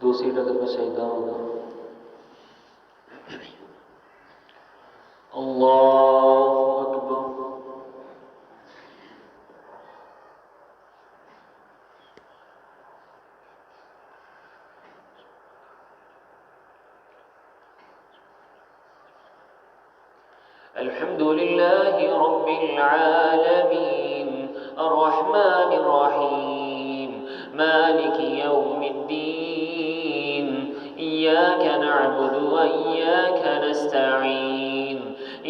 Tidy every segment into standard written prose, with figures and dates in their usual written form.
दूसरी रकत में सजदा होगा। अल्लाहु अकबर। अल्हम्दुलिल्लाहि रब्बिल आलमीन अर्रहमानिर रहीम मालिकि यौमिद्दीन इय्याका नअबुदु व इय्याका नस्तईन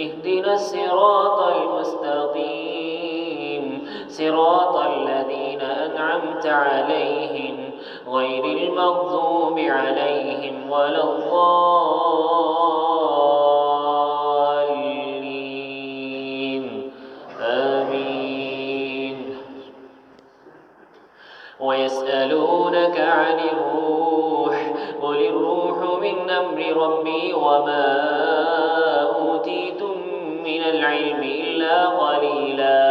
इहदिनस सिरातल मुस्तकीम सिरातल लज़ीना अनअमता अलैहिम गैरिल मग़ज़ूबि अलैहिम वलद्दाल्लीन आमीन। ويسألونك عن الروح قل الروح من أمر ربي وما أوتيتم من العلم إلا قليلا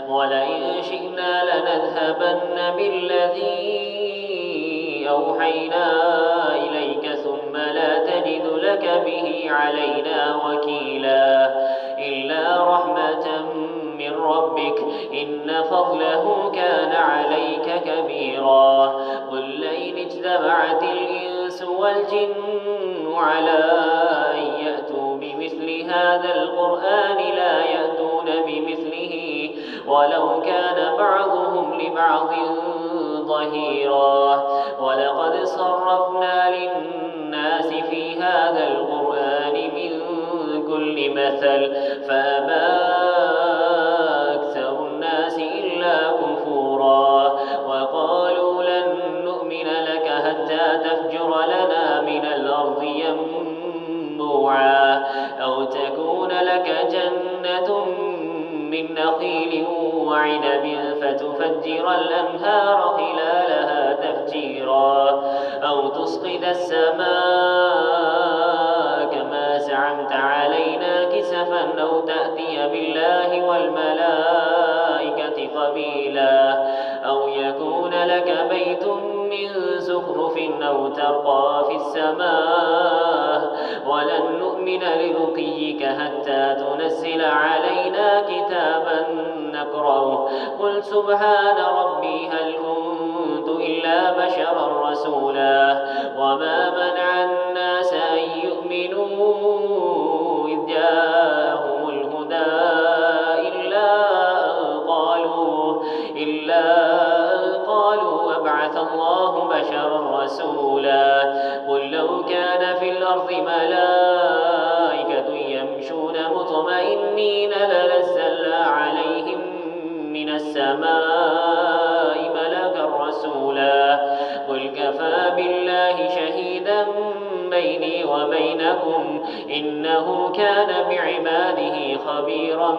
ولئن شئنا لنذهبن بالذي أوحينا إليك ثم لا تجد لك به علينا وكيلا إلا رحمة من ربك إن فضله كان عليك كبيرا قل لئن اجتمعت الإنس والجن على أن يأتوا بمثل هذا القرآن لا يأتون بمثله ولو كان بعضهم لبعض ظهيرا ولقد صرفنا للناس في هذا القرآن من كل مثل فأبى أكثر الناس إلا كفورا وقالوا لن نؤمن لك حتى تفجر لنا من الأرض ينبوعا أو تكون لك جنة من نخيل وعنب فتفجر الأنهار خلالها تفجيرا أو تسقط السماء كما زعمت علينا كسفا أو تأتي بالله والملائكة قبيلا أو يكون لك بيت من زخرف أو ترقى في السماء ولن نؤمن لرقيك حتى تنزل علينا كتابا نقرأه قل سبحان ربي هل كنت إلا بشرا رسولا وما منع الناس أن يؤمنوا إذ جاءهم الهدى إلا أن قالوا أبعث الله بشرا رسولا قل لو كان في الأرض ملائكة يمشون مطمئنين لنزلنا عليهم من السماء ملكا رسولا قل كفى بالله شهيدا بيني وبينكم إنه كان بعباده خبيرا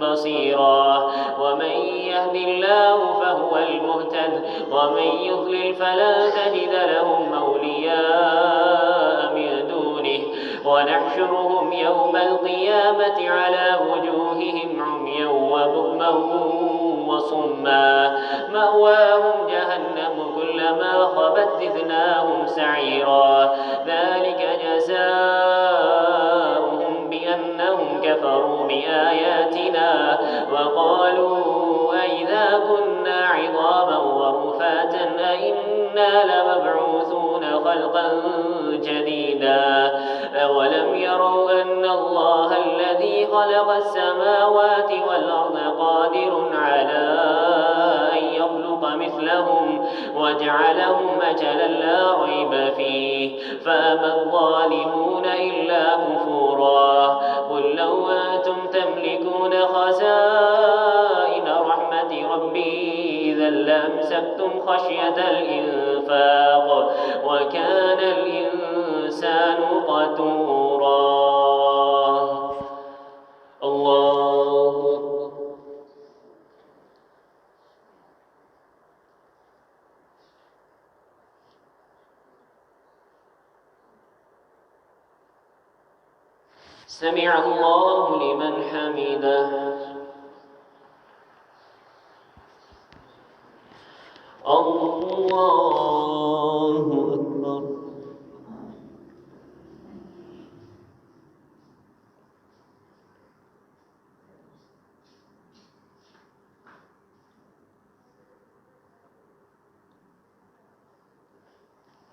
بصيرا ومن يهد الله فهو المهتد ومن يضلل فلا تجد لهم أولياء من دونه ونحشرهم يوم القيامة على وجوههم عميا وبكما وصما مأواهم جهنم كلما خبت زدناهم سعيرا ذلك جزاؤهم بأنهم كفروا بآياتنا وقالوا أئذا كنا عظاما ورفاتا أئنا لمبعوثون خلقا جديدا أولم يروا أن الله الذي خلق السماوات والأرض قادر على أن يخلق مثلهم وجعلهم أجلا لا ريب فيه فأبى الظالمون إلا كفورا قل لو أنتم تملكون خزائن رحمة ربي إذا لأمسكتم خشية الإنفاق وكان الإنسان قتورا الله سمع الله لمن حمده الله أكبر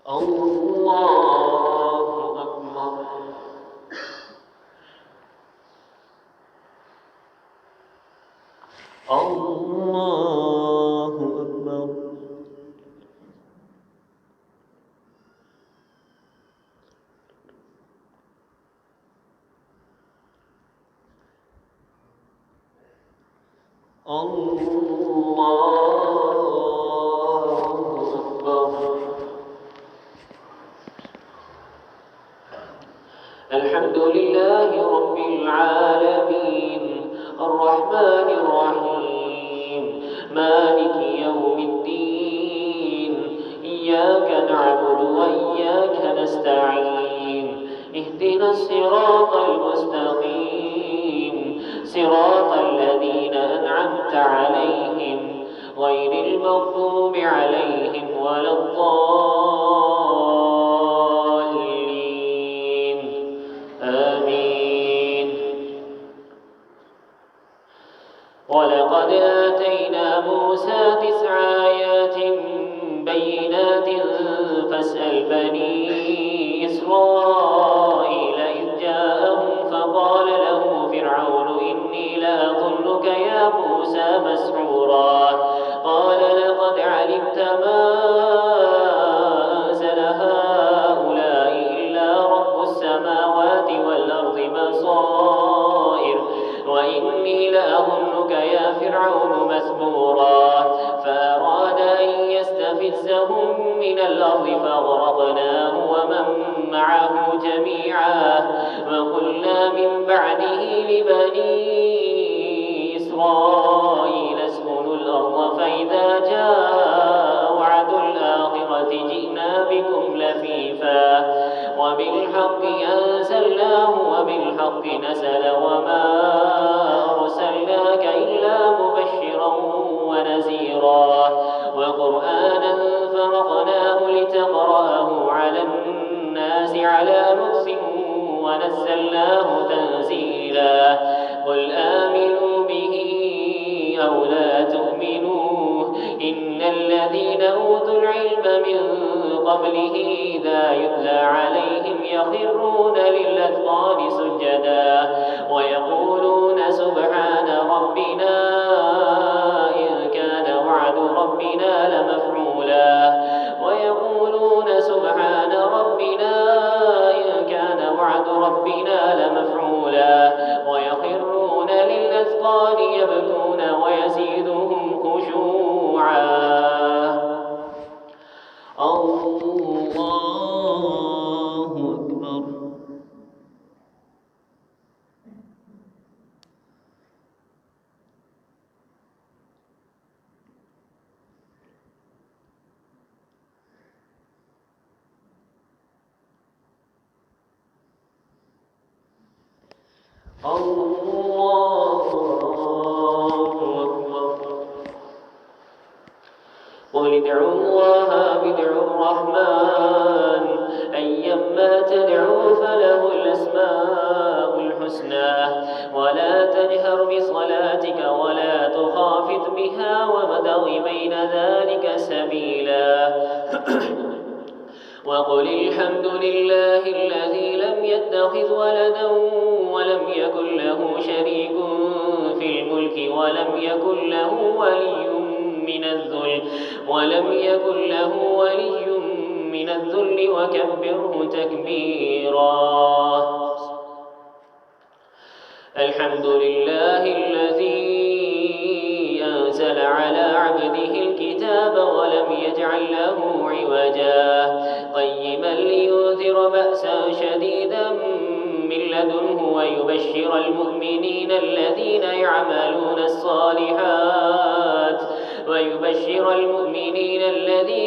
الله أكبر. الله أكبر. الله أكبر. الحمد لله رب العالمين الرحمن الرحيم مالك يوم الدين إياك نعبد وإياك نستعين اهدنا الصراط المستقيم صراط الذين أنعمت عليهم غير المغضوب عليهم ولا الضالين آمين. ولقد آتينا موسى 9 آيات بينات فاسأل بني إسرائيل إذ جاءهم فقال له فرعون إني لأظنك يا موسى مسحورا قال لقد علمت ما أنزل هؤلاء إلا رب السماوات والأرض بصائر وإني لأظنك يا فرعون مسحورا فأراد أن يستفزهم من الأرض فأغرقناه ومن معه جميعا وقلنا من بعده لبني إسرائيل اسكنوا الأرض فإذا جاء وعد الآخرة جئنا بكم لفيفا وبالحق أنزلناه وبالحق نزل وما أرسلناك إلا مبشرا ونذيرا وقرآنا فرقناه لتقرأه على الناس على مكث ونزلناه تنزيلا قل آمنوا به أو لا تؤمنوا إن الذين أوتوا العلم من قبله إذا يتلى عليهم يخرون للأذقان سجدا ويقولون سبحان ربنا إن كان وعد ربنا لمفعولا ويقولون سبحان ربنا إن كان وعد ربنا لمفعولا ويخرون للأذقان يبكون ويزيدهم خشوعا. الله أكبر. الله أكبر. قل ادعوا الله بدعوا الرحمن أيما تدعوا فله الأسماء الحسنى ولا تجهر بصلاتك ولا تخافت بها وابتغ بين ذلك سبيلا وقل الحمد لله الذي لم يتخذ ولدا ولم يكن له شريك في الملك ولم يكن له ولي من الذل وكبره تكبيرا. الحمد لله الذي أنزل على عبده الكتاب ولم يجعل له عوجا قيما لينذر بأسا شديدا من لدنه ويبشر المؤمنين الذين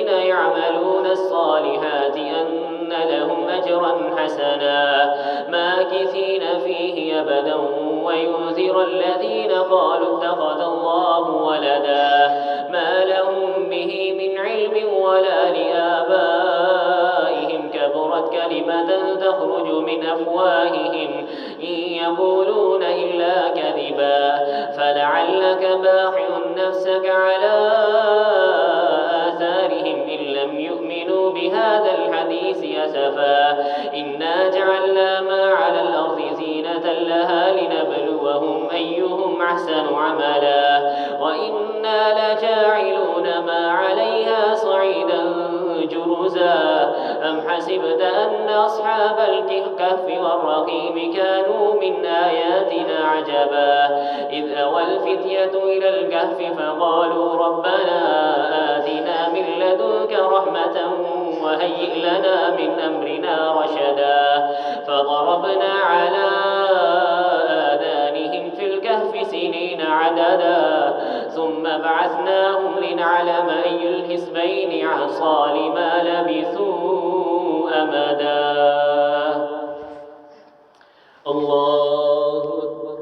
يعملون الصالحات أن لهم أجرا حسنا ماكثين فيه أبدا وينذر الذين قالوا اتخذ الله ولدا ما لهم به من علم ولا لآبائهم كبرت كلمة تخرج من أفواههم إن يقولون إلا كذبا فلعلك باخع نفسك على آثارهم إن لم يؤمنوا بهذا هذا الحديث أسفا إنا جعلنا ما على الأرض زينة لها لنبلوهم أيهم أحسن عملا وإنا لجاعلون ما عليها صعيدا جرزا أم حسبت أن أصحاب الكهف والرقيم كانوا من آياتنا عجبا إذ أوى الفتية إلى الكهف فقالوا ربنا آتنا من لدنك رحمة وهيئ لنا من أمرنا رشدا فضربنا على آذانهم في الكهف سنين عددا ثم بعثناهم لنعلم أي الحزبين أحصى لما لبثوا أمدا. الله أكبر.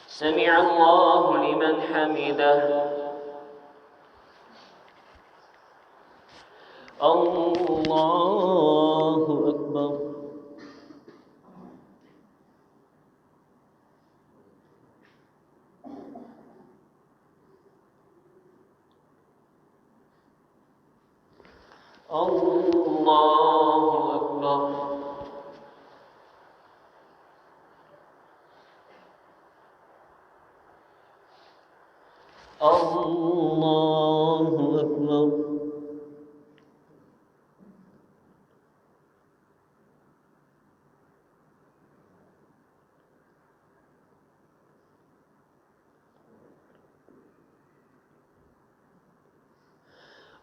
سمع الله لمن حمده. الله أكبر. الله أكبر. الله أكبر.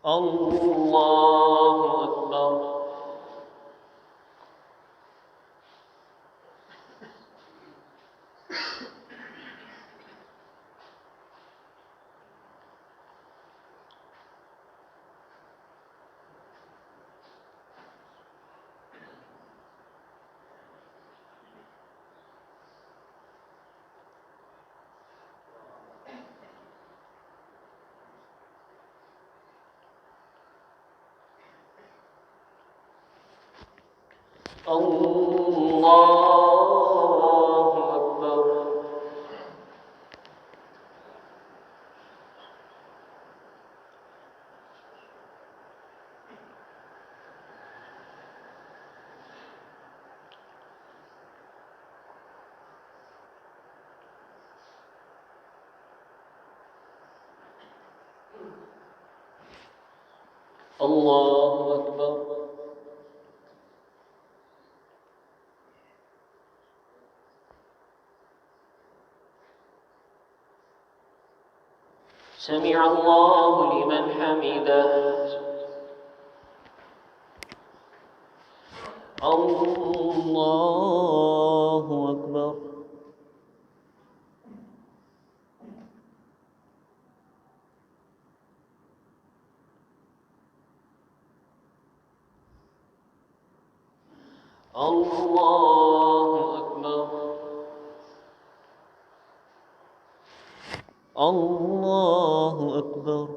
الله أكبر. الله أكبر. الله أكبر. سمع الله لمن حمده. الله أكبر. الله أكبر. الله أكبر.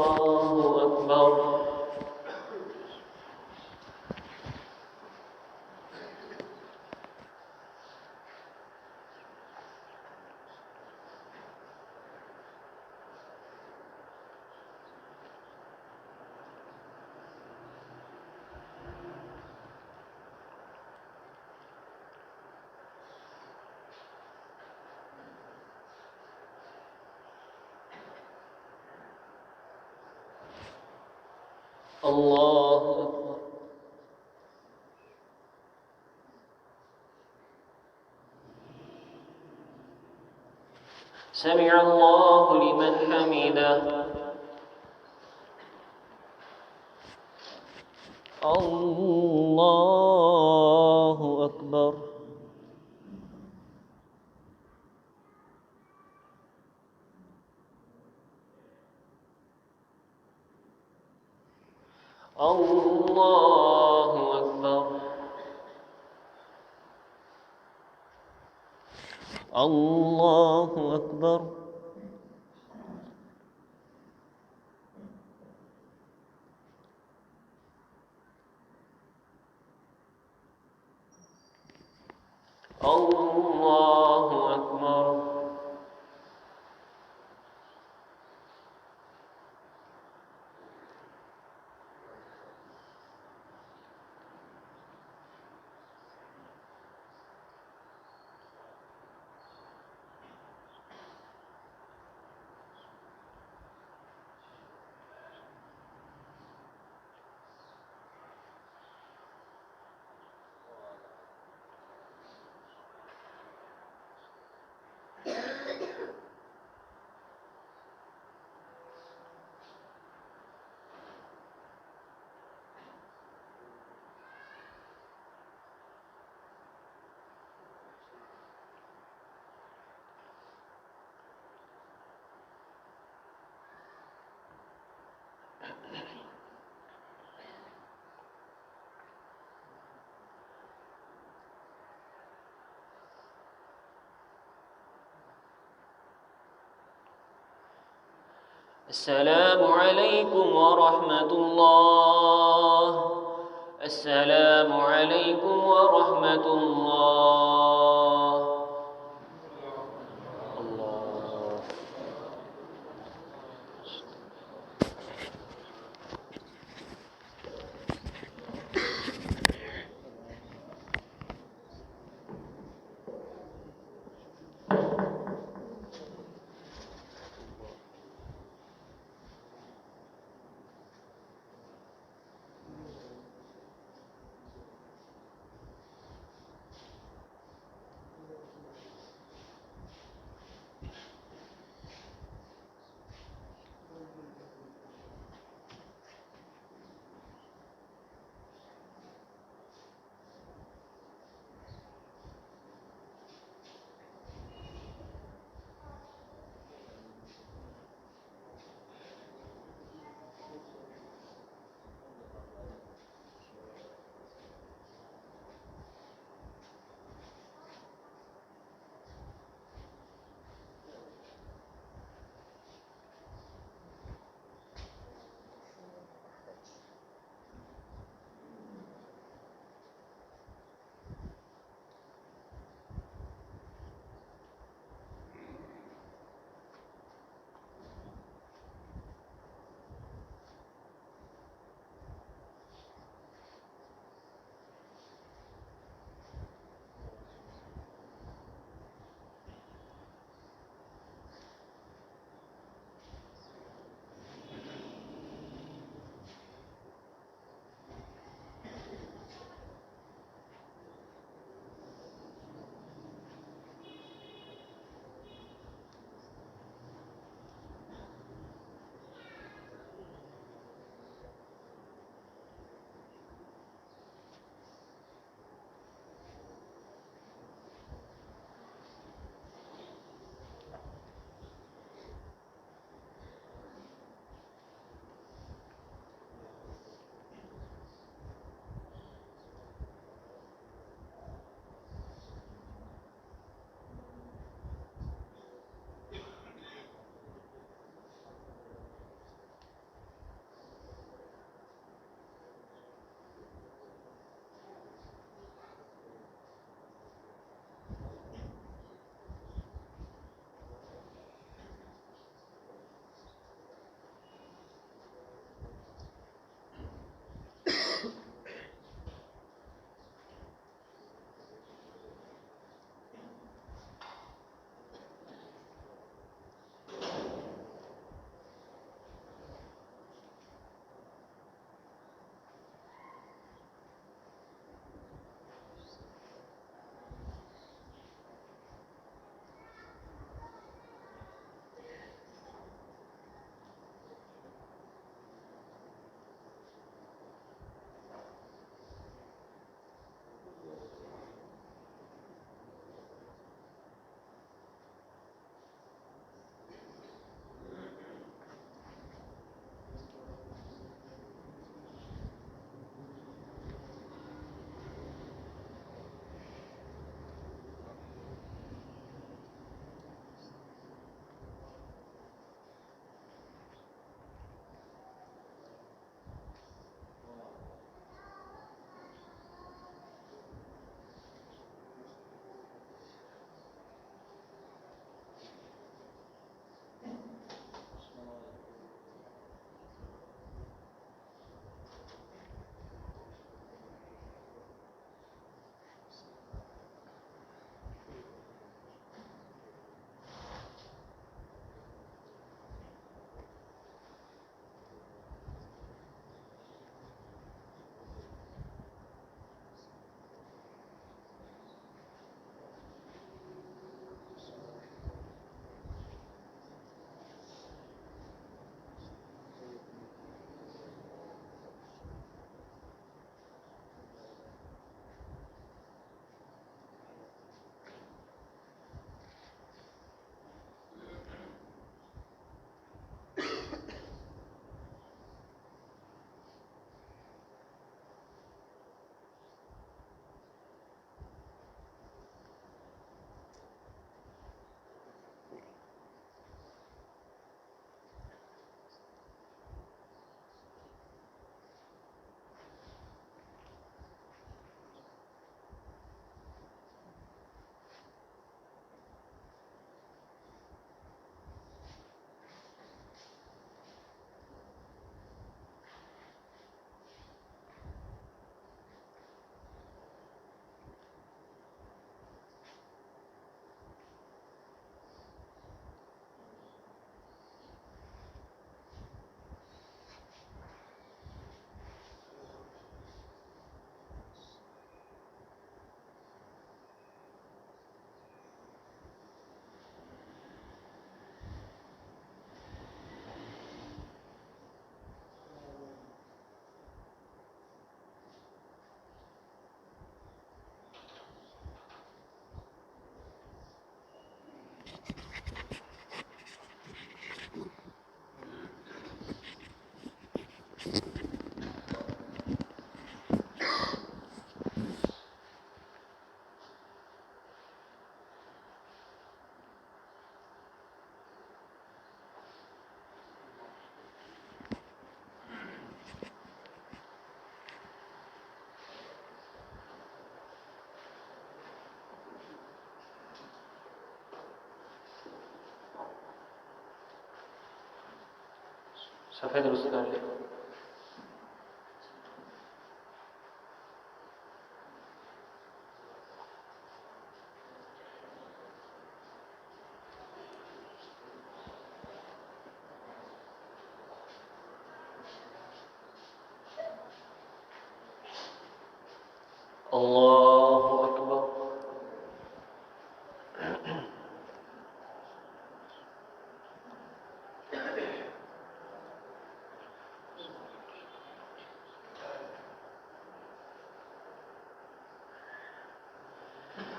الله أكبر. الله أكبر. سمع الله لمن حمده. الله أكبر. الله أكبر. الله أكبر. الله أكبر. السلام عليكم ورحمة الله. السلام عليكم ورحمة الله. الله. صفحه درست کردید؟ الله أكبر.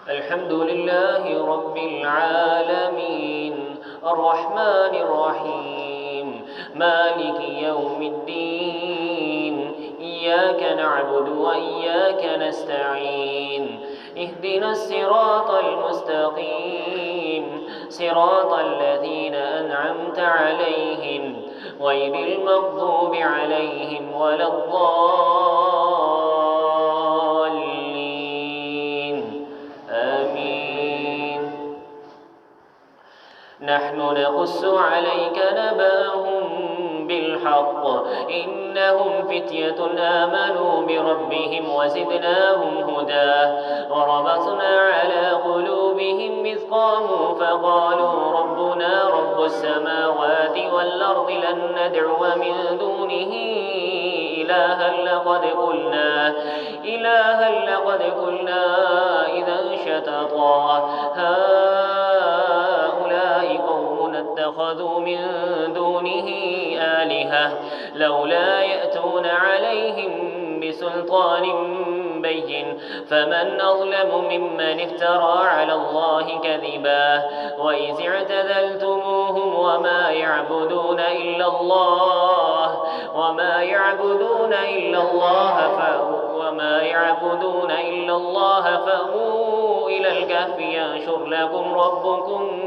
الحمد لله رب العالمين الرحمن الرحيم مالك يوم الدين إياك نعبد وإياك نستعين اهدنا الصراط المستقيم صراط الذين أنعمت عليهم غير المغضوب عليهم ولا الضالين آمين. نحن نقص عليك نبأهم بالحق إنهم فتية آمنوا بربهم وزدناهم هدى وربطنا على قلوبهم إذ قاموا فقالوا ربنا رب السماوات والأرض لن ندعو من دونه إلها لقد قلنا إذا شططا هؤلاء قوم اتخذوا من دونه آلهة لولا يأتون عليهم بسلطان بين فمن أظلم ممن افترى على الله كذبا وإذ اعتزلتموهم وما يعبدون إلا الله فأووا إلى الكهف ينشر لكم ربكم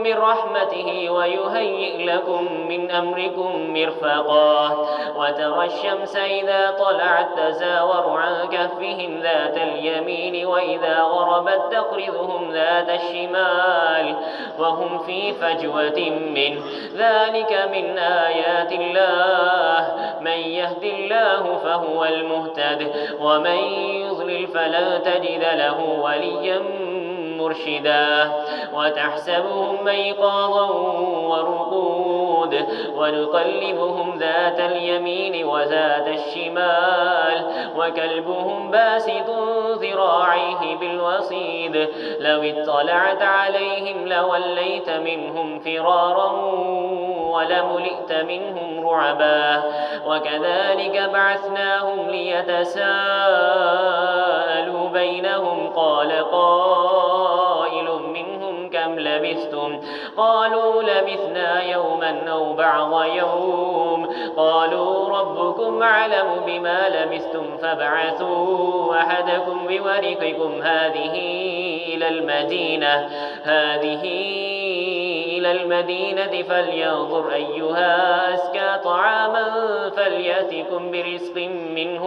من رحمته ويهيئ لكم من أمركم مرفقا وترى الشمس إذا طلعت تزاور عن كهفهم ذات اليمين وإذا غربت تقرضهم ذات الشمال وهم في فجوة منه ذلك من آيات الله من يهد الله فهو المهتد ومن يضلل فلن تجد له وليا مرشدا وتحسبهم أيقاظا ورقود ونقلبهم ذات اليمين وذات الشمال وكلبهم باسط ذراعيه بالوصيد لو اطلعت عليهم لوليت منهم فرارا ولملئت منهم رعبا وكذلك بعثناهم ليتساءلوا بينهم قال قائل منهم كم لبثتم قالوا لبثنا يوما أو بعض يوم قالوا ربكم أعلم بما لبثتم فابعثوا أحدكم بورقكم هذه إلى المدينة فلينظر أيها أزكى طعاما فليأتكم برزق منه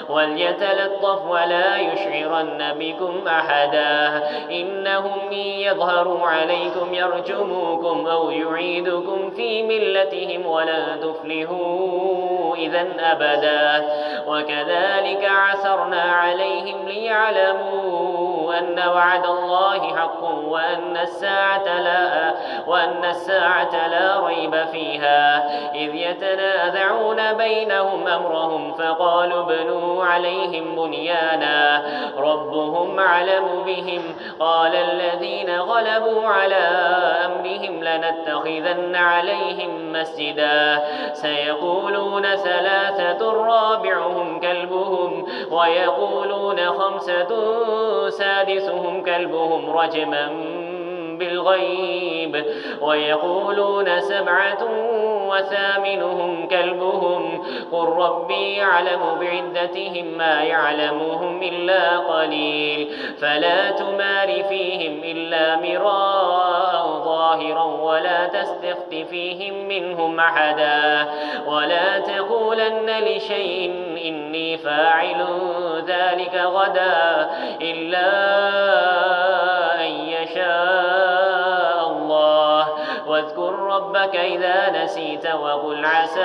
وليتلطف ولا يشعرن بكم أحدا إنهم إن يظهروا عليكم يرجموكم أو يعيدكم في ملتهم ولن تفلحوا إذا أبدا وكذلك عثرنا عليهم ليعلموا أن وعد الله حق وأن الساعة لا ريب فيها إذ يتنازعون بينهم أمرهم فقالوا ابنوا عليهم بنيانا ربهم أعلم بهم قال الذين غلبوا على أمرهم لنتخذن عليهم مسجدا سيقولون ثلاثة رابعهم كلبهم ويقولون خمسة سادسهم كلبهم رجما بالغيب ويقولون 7 وثامنهم كلبهم قل ربي يعلم بعدتهم ما يعلمهم إلا قليل فلا تمار فيهم إلا مراء ظاهرا ولا تستفت فيهم منهم أحدا ولا تقولن لشيء إني فاعل ذلك غدا إلا أن يشاء الله واذكر ربك إذا نسيت وقل عسى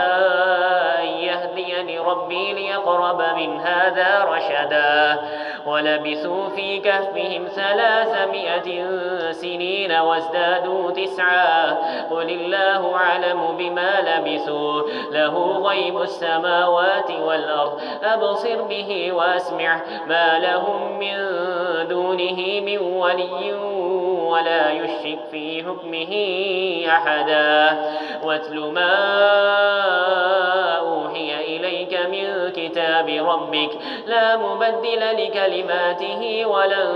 أن يهديني ربي ليقرب من هذا رشدا ولبثوا في كهفهم 300 سنين وازدادوا 9 قل الله أعلم بما لبثوا له غيب السماوات والأرض أبصر به وأسمع ما لهم من دونه من ولي ولا يشرك في حكمه أحدا واتل ما أوحي إليك من كتاب ربك لا مبدل لكلماته ولن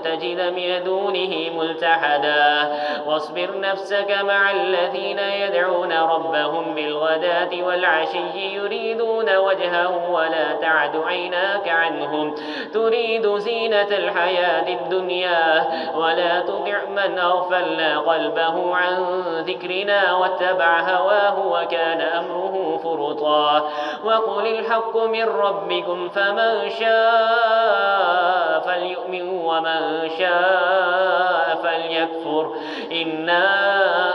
تجد من دونه ملتحدا واصبر نفسك مع الذين يدعون ربهم بالغداة والعشي يريدون وجهه ولا تعد عيناك عنهم تريد زينة الحياة الدنيا ولا تطع من أغفلنا قلبه عن ذكرنا واتبع هواه وكان أمره فرطا وقل الحق من ربكم فمن شاء فليؤمن ومن شاء فليكفر إنا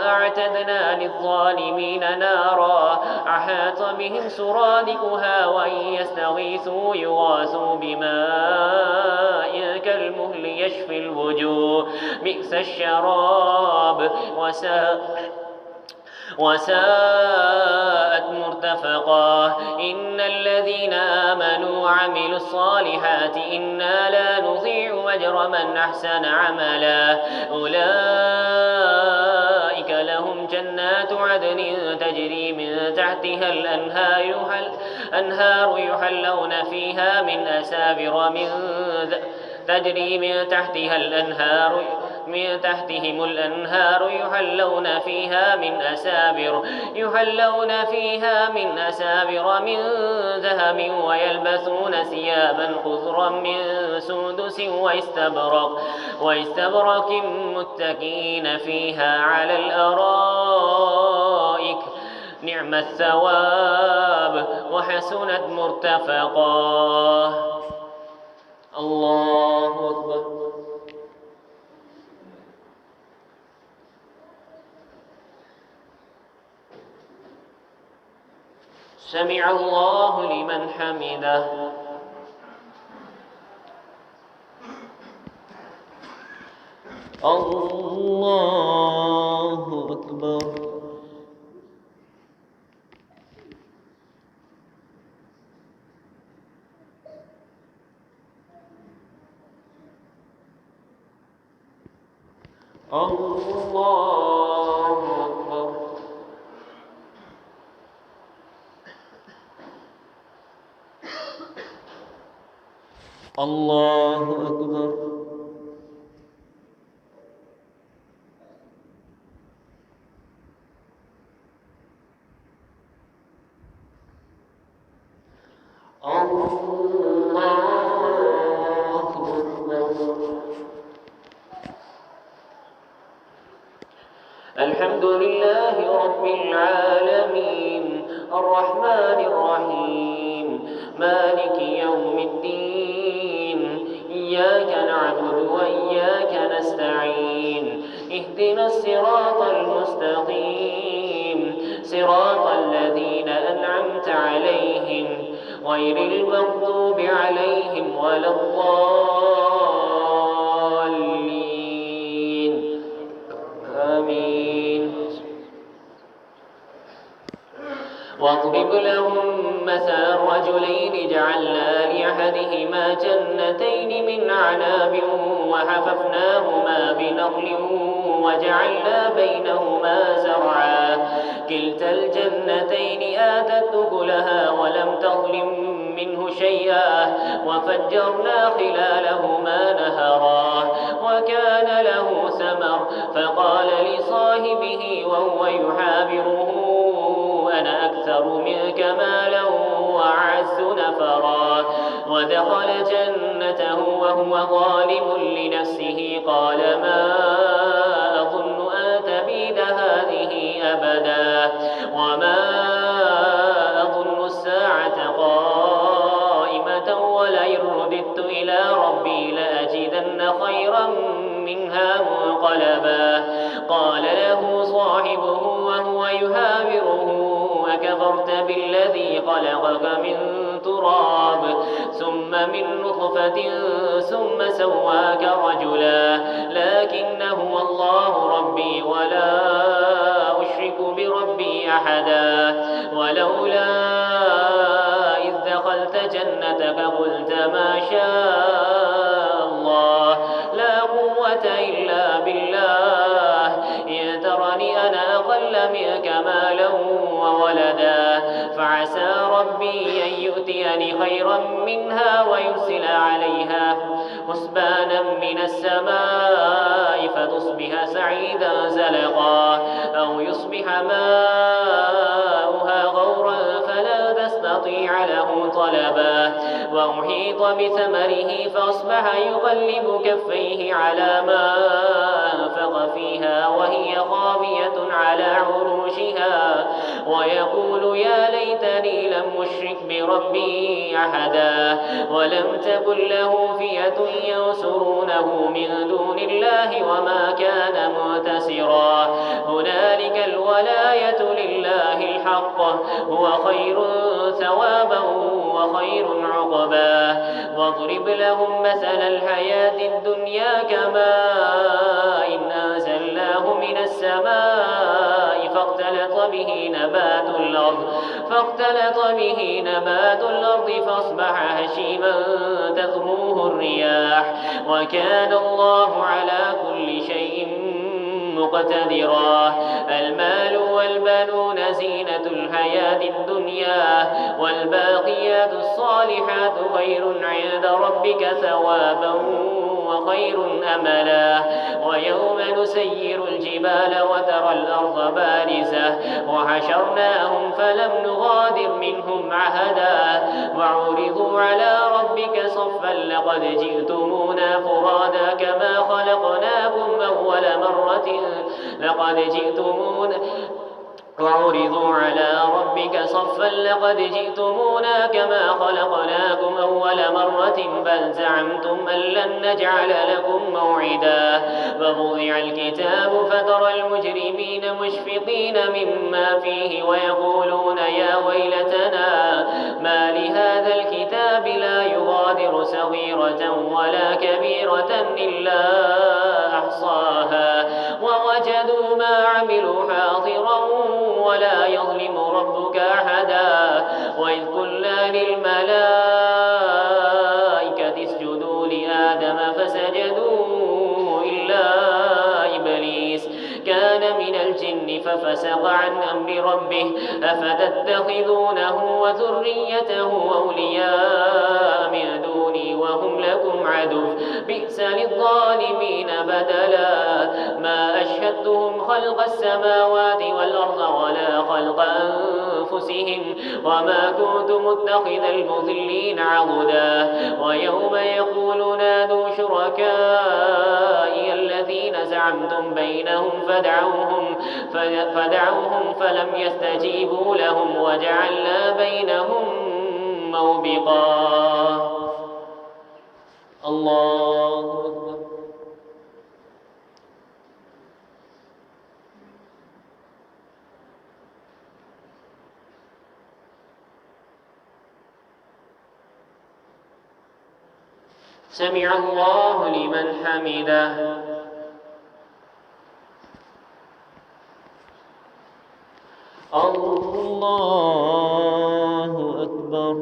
أعتدنا للظالمين نارا أحاط بهم سرادقها وإن يستغيثوا يغاثوا بماء كالمهل يشفي الوجوه بئس الشراب وساءت مرتفقا إن الذين آمنوا وعملوا الصالحات إنا لا نضيع أجر من أحسن عملا أولئك لهم جنات عدن تجري من تحتها الأنهار يحلون فيها من أساور تجري من تحتها الأنهار من تحتهم الأنهار يحلون فيها من أساور من ذهب ويلبسون ثيابا خضرا من سندس واستبرق متكئين فيها على الأرائك نعم الثواب وحسنت مرتفقا الله أكبر سمع الله لمن حمده الله أكبر الله أكبر الله أكبر الحمد لله رب العالمين الرحمن الرحيم مالك يوم الدين إياك نعبد وإياك نستعين اهدنا الصراط المستقيم صراط الذين أنعمت عليهم غير المغضوب عليهم ولا الضالين آمين واضرب لهم مثل الرجلين جعلنا لأحدهما جنتين من أعناب وحففناهما بنخل وجعلنا بينهما زرعا كلتا الجنتين آتت أكلها ولم تظلم منه شيئا وفجرنا خلالهما نهرا وكان له ثمر فقال لصاحبه وهو يحاوره أنا أكثر منك مالا وأعز نفرا ودخل جنته وهو ظالم لنفسه قال ما أظن أن تبيد هذه أبدا وما أظن الساعة قائمة ولئن رددت إلى ربي لأجدن خيرا منها منقلبا قال له صاحبه وهو يحاوره أكفرت بالذي خلقك من تراب ثم من نطفة ثم سواك رجلا لكن هو الله ربي ولا أشرك بربي أحدا ولولا إذ دخلت جنتك قلت ما شاء الله لا قوة إلا بالله إن ترني أنا أقل منك مالا وولدا فعسى ربي أن يؤتيني خيرا منها ويرسل عليها حسبانا من السماء فتصبح سعيدا زلقا أو يصبح ماؤها غورا فلا تستطيع له طلبا وأحيط بثمره فأصبح يقلب كفيه على ما أنفق فيها وهي خاوية على عروشها ويقول يا ليتني لم أشرك بربي أحدا ولم تكن له فئة ينصرونه من دون الله وما كان منتصرا هنالك الولاية لله الحق هو خير ثوابا وخير عقبا واضرب لهم مثل الحياة الدنيا كماء إن أنزلناه من السماء فاختلط به نبات الأرض فأصبح هشيما تذروه الرياح وكان الله على كل شيء مقتدرا المال والبنون زينة الحياة الدنيا والباقيات الصالحات خير عند ربك ثوابا وخير أملا ويوم نسير الجبال وترى الأرض بارزة وحشرناهم فلم نغادر منهم عهدا وعرضوا على ربك صفا لقد جئتمونا فرادا كما خلقناكم أول مرة وعرضوا على ربك صفا لقد جئتمونا كما خلقناكم أول مرة بل زعمتم أن لن نجعل لكم موعدا فوضع الكتاب فترى المجرمين مشفقين مما فيه ويقولون يا ويلتنا ما لهذا الكتاب لا يغادر صغيرة ولا كبيرة إلا أحصاها ووجدوا ما عملوا حاضرا ولا يظلم ربك أحدا وإذ قلنا للملائكة اسجدوا لآدم فسجدوا إلا إبليس كان من الجن ففسق عن أمر ربه أفتتخذونه وذريته أولياء من دوني وهم لكم عدو بئس للظالمين بدلا ما أشهدتهم خلق السماوات والأرض ولا خلق أنفسهم وما كنت متخذ المضلين عضدا ويوم يقول نادوا شركائي الذين زعمتم بينهم فدعوهم فلم يستجيبوا لهم وجعلنا بينهم موبقا الله أكبر سمع الله لمن حمده الله أكبر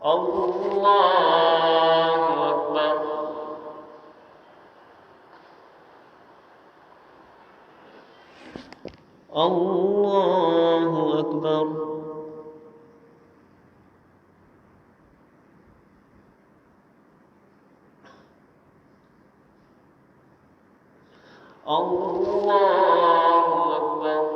الله أكبر. الله أكبر. الله أكبر.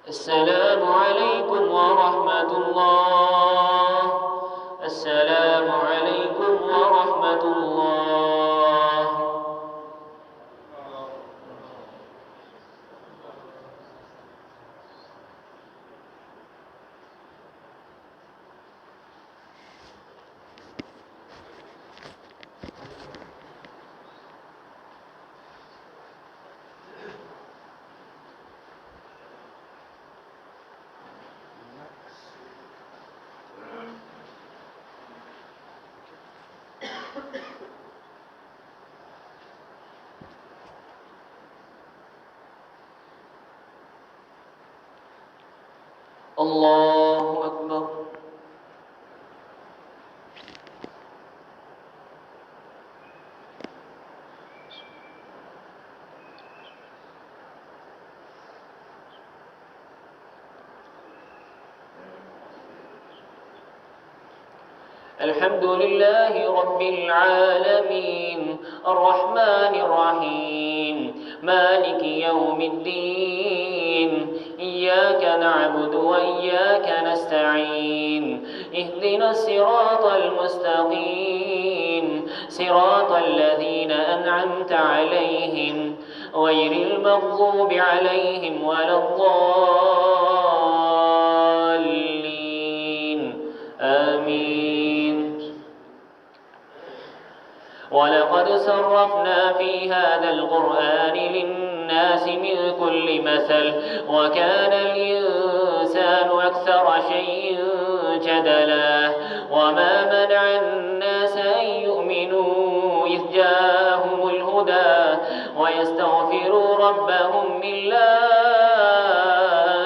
السلام عليكم ورحمة الله. السلام عليكم ورحمة الله. الله أكبر. الحمد لله رب العالمين الرحمن الرحيم مالك يوم الدين إياك نعبد وإياك نستعين اهدنا الصراط المستقيم صراط الذين أنعمت عليهم غير المغضوب عليهم ولا الضالين آمين. ولقد صرفنا في هذا القرآن للناس من كل مثل وكان الإنسان أكثر شيء جدلا وما منع الناس أن يؤمنوا إذ جاءهم الهدى ويستغفروا ربهم إلا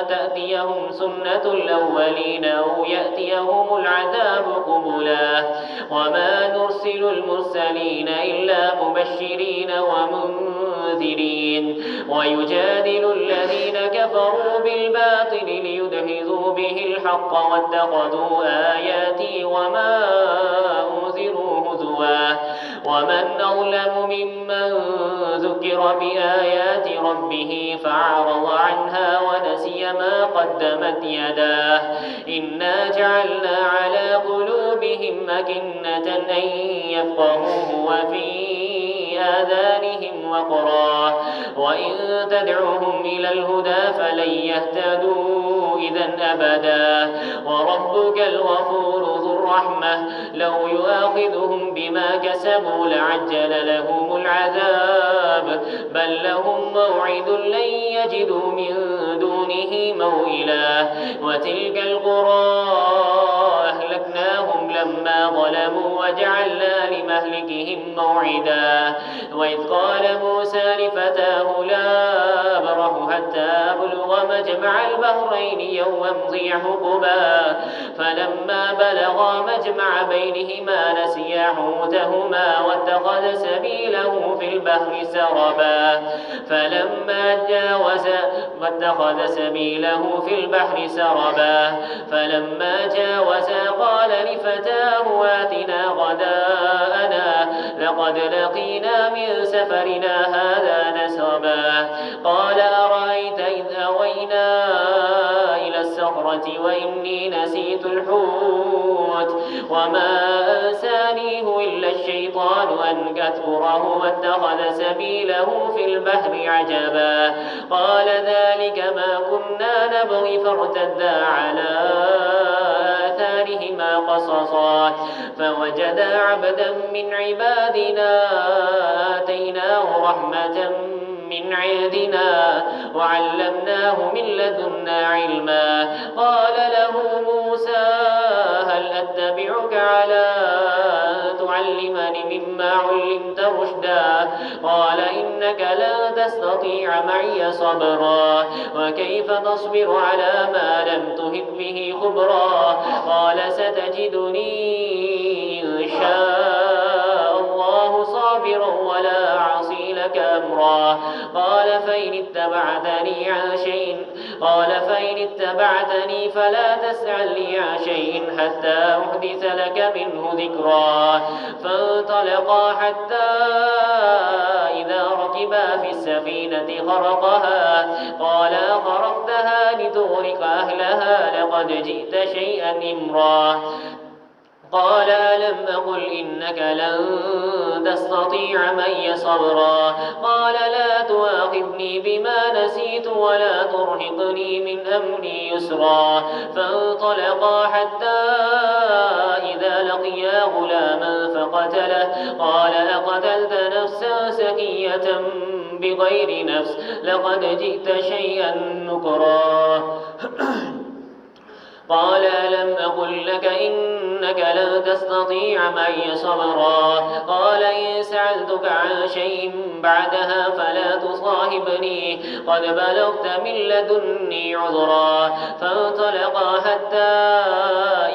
تأتيهم سنة الأولين أو يأتيهم العذاب قبلا وما نرسل المرسلين إلا مبشرين ومنذرين ويجادل الذين كفروا بالباطل ليدحضوا به الحق واتخذوا آياتي وما أنذروا هزوا ومن أظلم ممن ذكر بآيات ربه فأعرض عنها ونسي ما قدمت يداه إنا جعلنا على قلوبهم أكنة أن يفقهوه وفي آذانهم وقرا وإن تدعوهم إلى الهدى فلن يهتدوا إذا أبدا وربك الغفور ذو الرحمة لو يؤاخذهم بما كسبوا لعجل لهم العذاب بل لهم موعد لن يجدوا من دونه موئلا وتلك القرى أهلكناهم لما ظلموا وجعلنا لمهلكهم موعدا وإذ قال موسى لفتاه لا أبرح حتى أبلغ مجمع البحرين أو أمضي حقبا فلما بلغا مجمع بينهما نسيا حوتهما واتخذ سبيله في البحر سربا فلما جاوزا قال لفتاه آتنا غداءنا لقد لقينا من سفرنا هذا نصبا قال أرأيت إذ أوينا إلى الصخرة وإني نسيت الحوت وما أنسانيه إلا الشيطان أن أذكره واتخذ سبيله في البحر عجبا قال ذلك ما كنا نبغي فارتدا على آثارهما قصصا فوجدا عبدا من عبادنا آتيناه رحمة من عندنا وعلمناه من لدنا علما قال له موسى هل أتبعك على أن تعلمني مما علمت رشدا قال إنك لا تستطيع معي صبرا وكيف تصبر على ما لم تهد به خبرا قال ستجدني إن شاء الله صابرا ولا أعصي لك أمرا قال فإن اتبعتني فلا تسألني عن شيء حتى أحدث لك منه ذكرا فانطلقا حتى إذا ركبا في السفينة خرقها قال خرقتها لتغرق أهلها لقد جئت شيئا إمرا قال ألم أقل إنك لن تستطيع معي صبرا قال لا تؤاخذني بما نسيت ولا ترهقني من أمري يسرا فانطلقا حتى إذا لقيا غلاما فقتله قال أقتلت نفسا زكية بغير نفس لقد جئت شيئا نكرا قال ألم أقل لك إنك لن تستطيع معي صبرا قال إن سألتك عن شيء بعدها فلا تصاحبني قد بلغت من لدني عذرا فانطلقا حتى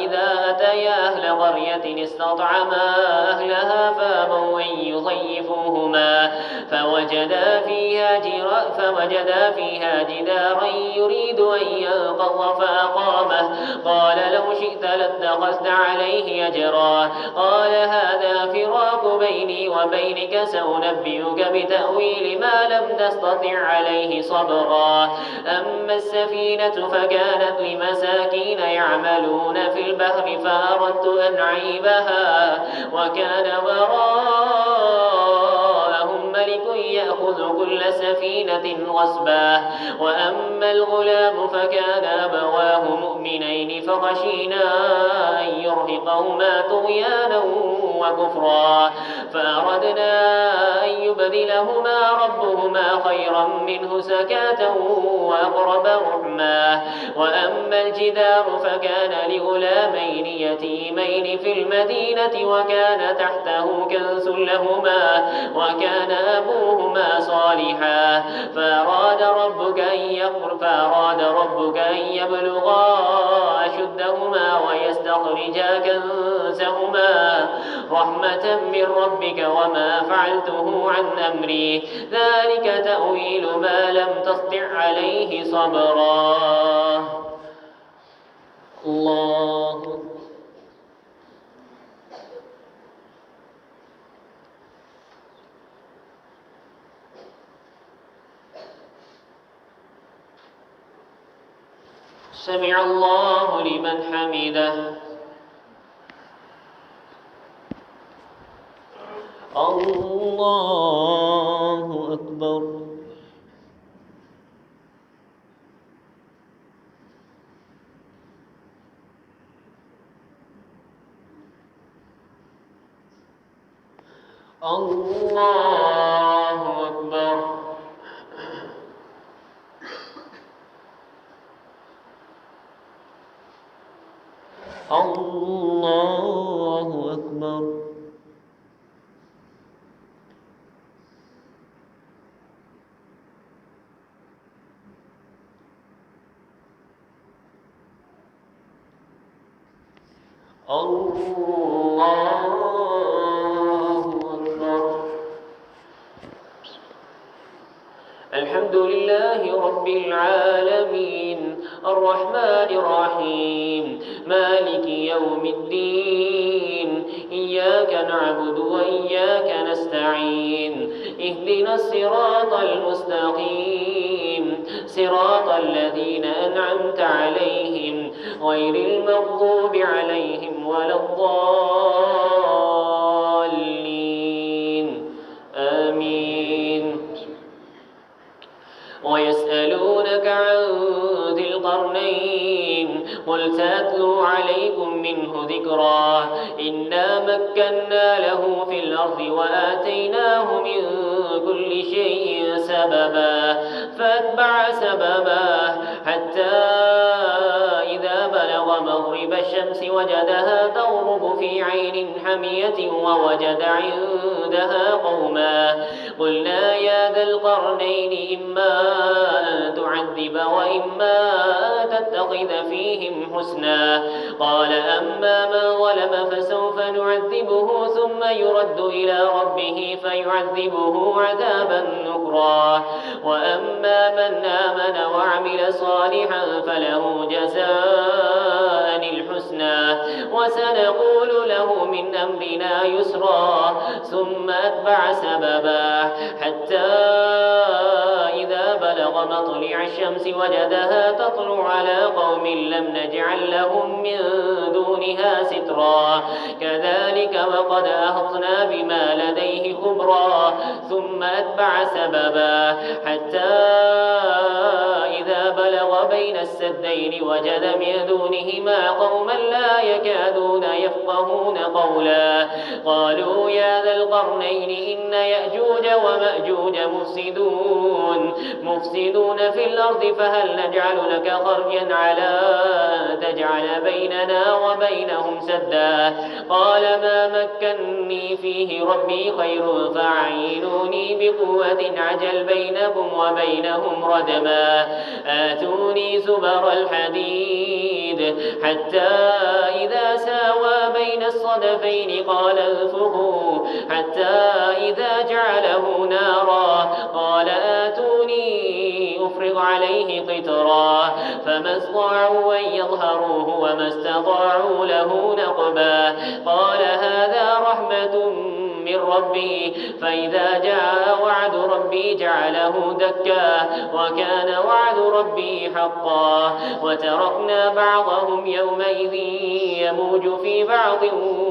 إذا أتيا أهل قرية استطعما أهلها فأبوا أن يضيفوهما فوجدا فيها جدارا يريد أن ينقض فأقامه قال لو شئت لاتخذت عليه أجرا قال هذا فراق بيني وبينك سأنبئك بتأويل ما لم تستطع عليه صبرا أما السفينة فكانت لمساكين يعملون في البحر فأردت أن أعيبها وكان وراءهم ملك يأخذ كل سفينة غصبا وأما الغلام فكان أبواه مؤمنين فخشينا أن يرهقهما طغيانا وكفرا فأردنا أن يبدلهما ربهما خيرا منه زكاة وأقرب رحما وأما الجدار فكان لغلامين يتيمين في المدينة وكان تحته كنز لهما وكان أبوهما صالحا فأراد ربك أن يبلغا أشدهما ويستخرجا كنزهما رحمة من ربك وما فعلته عن أمري ذلك تأويل ما لم تسطع عليه صبرا الله سمع الله لمن حمده الله أكبر الله أكبر الله أكبر الله أكبر. الحمد لله رب العالمين الرحمن الرحيم مالك يوم الدين إياك نعبد وإياك نستعين اهدنا الصراط المستقيم صراط الذين أنعمت عليهم غير المغضوب عليهم ولا الضالين آمين. ويسألونك عن ذي القرنين قل سأتلو عليكم منه ذكرا إنا مكنا له في الأرض وآتيناه من كل شيء سببا فأتبع سببا حتى إذا بلغ مغرب الشمس وجدها تغرب في عين حمية ووجد عندها قوما قلنا يا ذا القرنين إما أن تعذب وإما أن تتخذ فيهم حسنا قال أما من ظلم فسوف نعذبه ثم يرد إلى ربه فيعذبه عذابا نكرا وأما من آمن وعمل صالحا فله جزاء الحسنى وسنقول له من أمرنا يسرا ثم أتبع سببا حتى إذا بلغ مطلع الشمس وجدها تطلع على قوم لم نجعل لهم من دونها سترا كذلك وقد أحطنا بما لديه خبرا ثم أتبع سببا حتى إذا بلغ بين السدين وجد من دونهما قوما لا يكادون يفقهون قولا قالوا يا ذا القرنين إن يأجوج ومأجوج مفسدون في الأرض فهل نجعل لك خرجا على أن تجعل بيننا وبينهم سدا قال ما مكني فيه ربي خير فأعينوني بقوة عجل بينكم وبينهم ردما آتوني زبر الحديد حتى إذا ساوى بين الصدفين قال انفخوا حتى إذا جعله نارا قال آتوني أفرغ عليه قطرا فما استطاعوا أن يظهروه وما استطاعوا له نقبا قال هذا رحمة من ربي فإذا جاء وعد ربي جعله دكا وكان وعد ربي حقا وتركنا بعضهم يومئذ يموج في بعض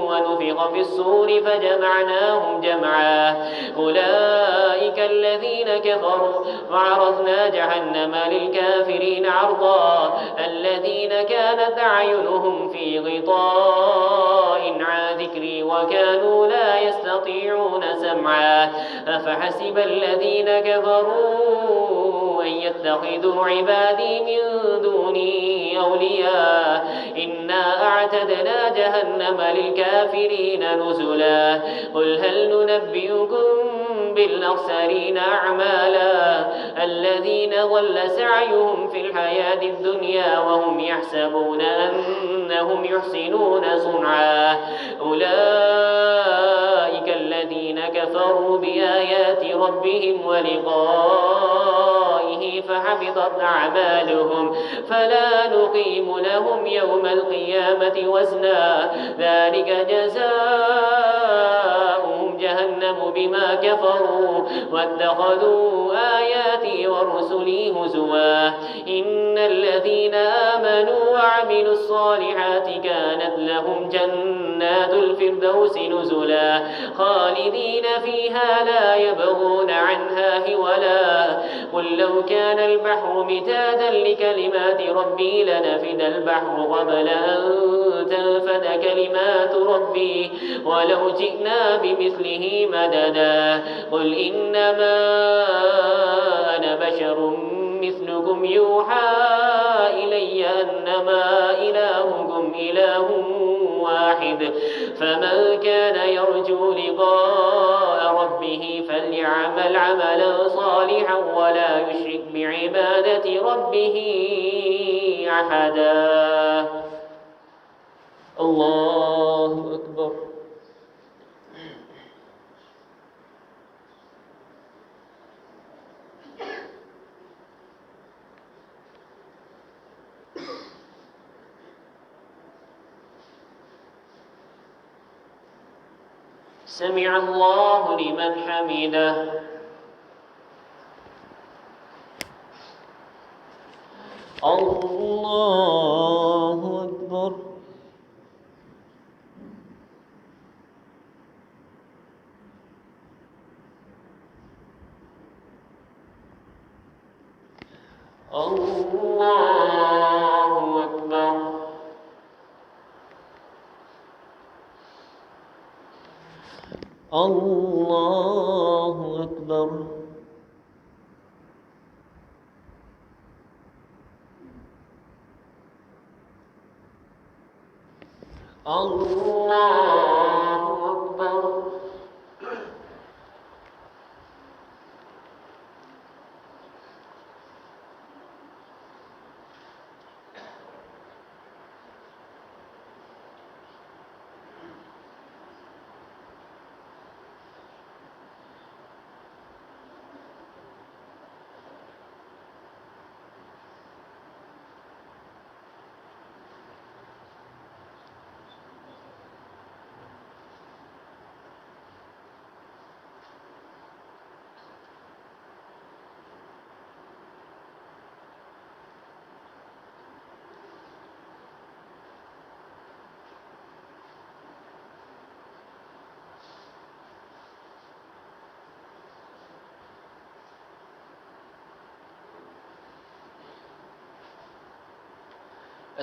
ونفخ في الصور فجمعناهم جمعا أولئك الذين كفروا وعرضنا جهنم للكافرين عرضا الذين كانت أعينهم في غطاء عن ذكري وكانوا لا يستطيعون سمعا أفحسب الذين كفروا أن يتخذوا عبادي من دوني أولياء إنا أعتدنا جهنم للكافرين نزلا قل هل ننبئكم بالأخسرين أعمالا الذين ضل سعيهم في الحياة الدنيا وهم يحسبون أنهم يحسنون صنعا أولئك الذين كفروا بآيات ربهم ولقائه فحبطت أعمالهم فلا نقيم لهم يوم القيامة وزنا ذلك جزاؤهم جهنم بما كفروا واتخذوا آياتي ورسلي هزوا إن الذين آمنوا وعملوا الصالحات كانت لهم جنات الفردوس نزلا خالدين فيها لا يبغون عنها هولا قل لو كان البحر مدادا لكلمات ربي لنفد البحر قبل أن تنفد كلمات ربي ولو جئنا بمثله مددا قل إنما أنا بشر مثلكم يوحى إلي أنما إلهكم إله واحد فمن كان يرجو لقاء ربه فليعمل عملا صالحا ولا يشرك بعبادة ربه أحدا الله أكبر. سمع الله لمن حمده. الله أكبر. الله أكبر. الله أكبر. الله أكبر.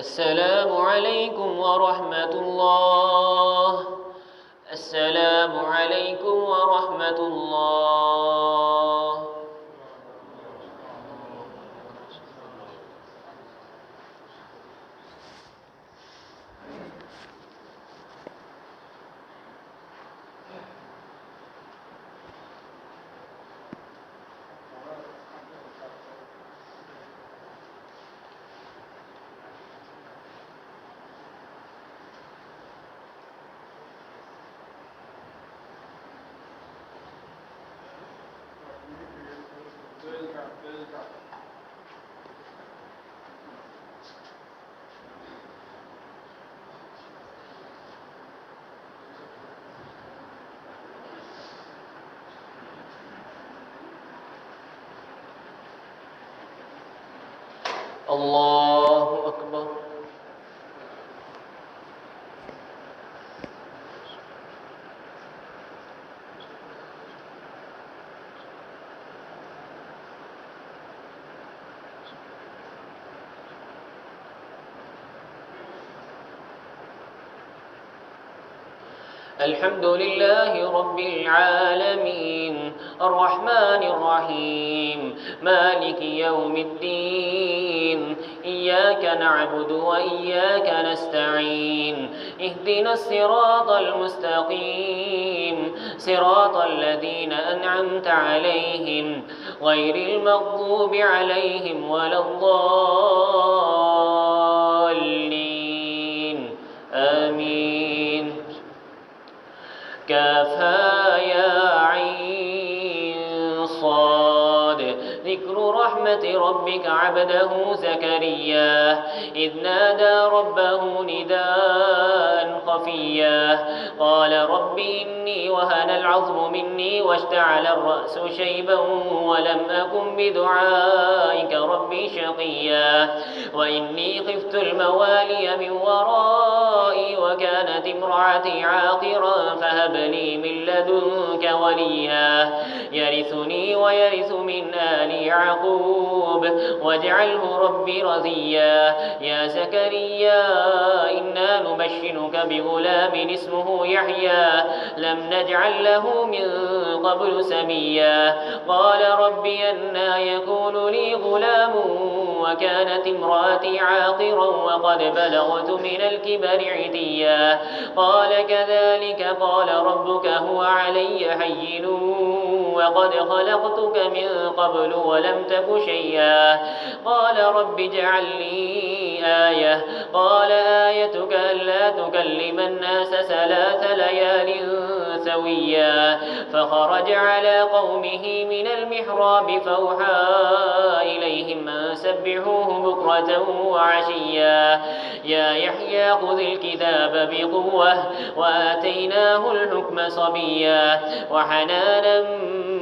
السلام عليكم ورحمة الله. السلام عليكم ورحمة الله. الله أكبر. الحمد لله رب العالمين الرحمن الرحيم مالك يوم الدين إياك نعبد وإياك نستعين اهدنا الصراط المستقيم صراط الذين أنعمت عليهم غير المغضوب عليهم ولا الضالين آمين. كافها يا عين صاد. ذكر رحمة ربك عبده زكريا إذ نادى ربه نداء خفيا قال رب إني وهن العظم مني واشتعل الرأس شيبا ولم أكن بدعائك ربي شقيا وإني خفت الموالي من ورائي وكانت امرأتي عاقرا فهب لي من لدنك وليا يرثني ويرث من آل يعقوب واجعله ربي رضيا. يا زكريا إنا نبشرك بغلام اسمه يحيى لم نجعل له من قبل سميا قال ربي أنى يكون لي غلام وكانت امرأتي عاقرا وقد بلغت من الكبر عتيا قال كذلك قال ربك هو علي هين وقد خلقتك من قبل ولم تك شيئا قال رب اجعل لي الآية؟ قال آيتك ألا تكلم الناس 3 ليال سويا. فخرج على قومه من المحراب فأوحى إليهم أن سبحوه بكرة وعشيا. يا يحيى خذ الكتاب بقوة وآتيناه الحكم صبيا وحنانا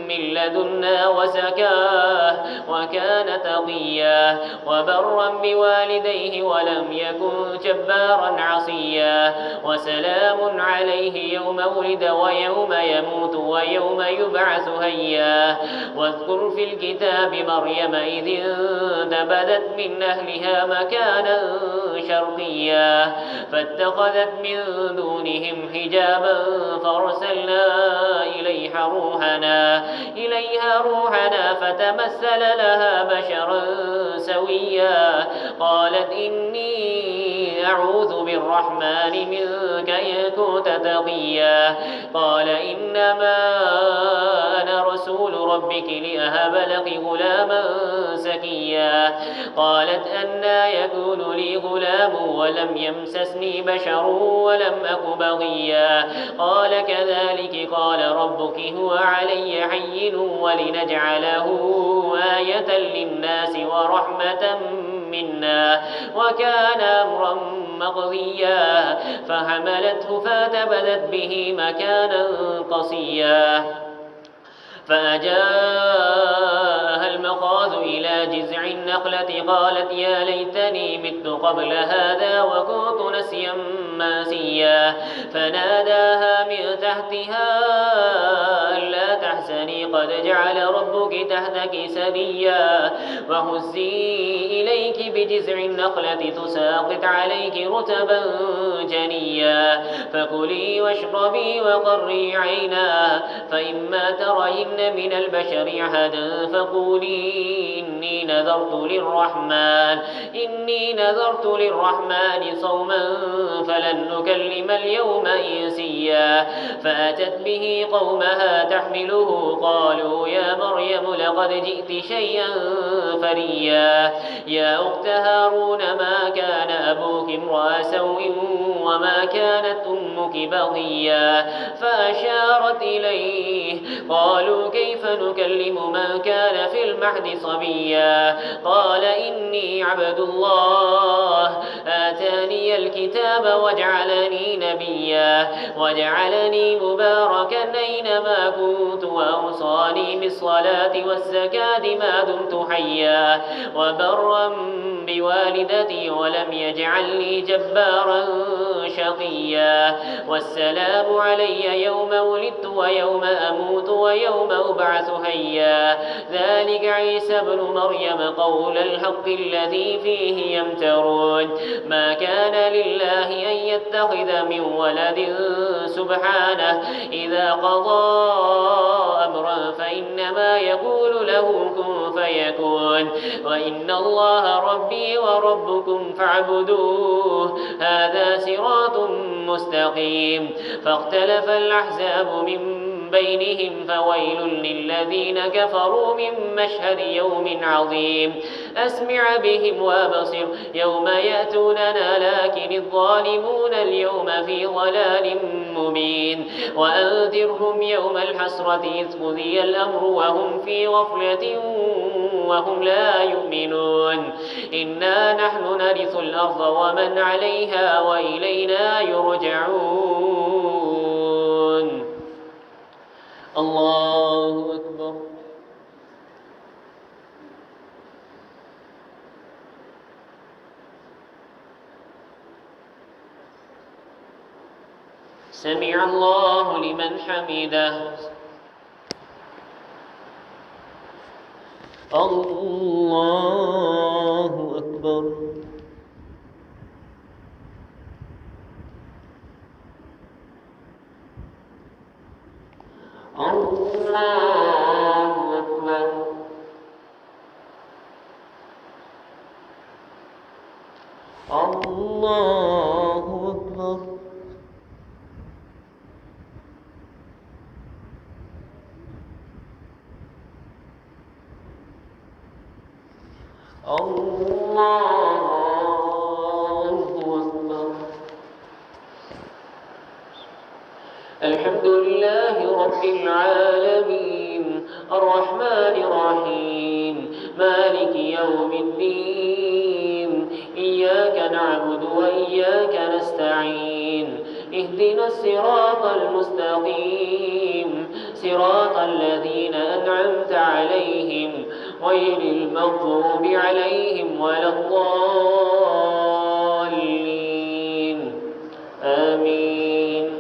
من لدنا وزكاه وكان تقيا وبرا بوالديه ولم يكن جبارا عصيا. وسلام عليه يوم ولد ويوم يموت ويوم يبعث هيا. واذكر في الكتاب مريم إذ انتبذت من أهلها مكانا شرقيا فاتخذت من دونهم حجابا فارسلنا إليها روحنا فتمثل لها بشرا سويا. قالت إني أعوذ بالرحمن منك إن كنت تقيا. قال إنما أنا رسول ربك لأهب لك غلاما زكيا. قالت أنى يكون لي غلام ولم يمسسني بشر ولم أك بغيا. قال كذلك قال ربك هو علي حين ولنجعله آية للناس ورحمة منا وكان أمرا مقضيا. فحملته فانتبذت به مكانا قصيا فأجاءها المخاض إلى جذع النخلة قالت يا ليتني مت قبل هذا وكنت نسيا منسيا. فناداها من تحتها ألا تحزني قد جعل ربك تحتك سريا. وهزي إليك بجذع النخلة تساقط عليك رطبا جنيا. فكلي واشربي وقري عينا فإما ترين من البشر أحدا فقولي إني نذرت للرحمن صوما فلن نكلم اليوم إنسيا. فأتت به قومها تحمله قالوا يا مريم لقد جئت شيئا فريا. يا أخت هارون ما كان أبوك امرأ سوء وما كانت أمك بغيا. فأشارت إليه قالوا كيف نكلم من كان في المهد صبيا. قال إني عبد الله آتاني الكتاب وجعلني نبيا وجعلني مباركا أينما كنت وأوصاني بالصلاة والزكاة ما دمت حيا وبرا بوالدتي ولم يجعلني جبارا شقيا. والسلام علي يوم ولدت ويوم أموت ويوم أبعث هيا. ذلك عيسى ابن مريم قول الحق الذي فيه يمترون. ما كان لله أن يتخذ من ولد سبحانه إذا قضى أمرا فإنما يقول له كن فيكون. وإن الله ربي وربكم فاعبدوه هذا صراط مستقيم. فاختلف الأحزاب من بينهم فويل للذين كفروا من مشهد يوم عظيم. أسمع بهم وابصر يوم يأتوننا لكن الظالمون اليوم في ضلال مبين. وأنذرهم يوم الحسرة إذ قضي الأمر وهم في غفلة وهم لا يؤمنون. إنا نحن نرث الأرض ومن عليها وإلينا يرجعون. الله أكبر. سمع الله لمن حمده. الله أكبر. الله أكبر. الله أكبر. الله العالمين الرحمن الرحيم مالك يوم الدين إياك نعبد وإياك نستعين اهدنا الصراط المستقيم صراط الذين أنعمت عليهم غير المغضوب عليهم ولا الضالين آمين.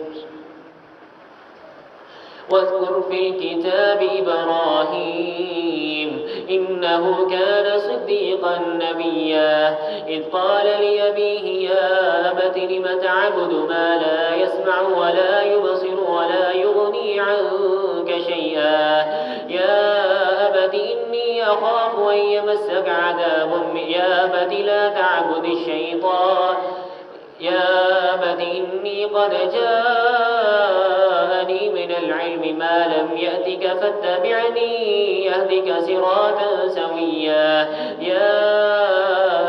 واذكر في الكتاب إبراهيم إنه كان صديقا نبيا إذ قال لأبيه يا أبت لم تعبد ما لا يسمع ولا يبصر ولا يغني عنك شيئا يا أبت إني أخاف أن يمسك عذاب يا أبت لا تعبد الشيطان يا أبت إني قد جاءني من العلم ما لم يأتك فاتبعني يهدك صراطا سويا يا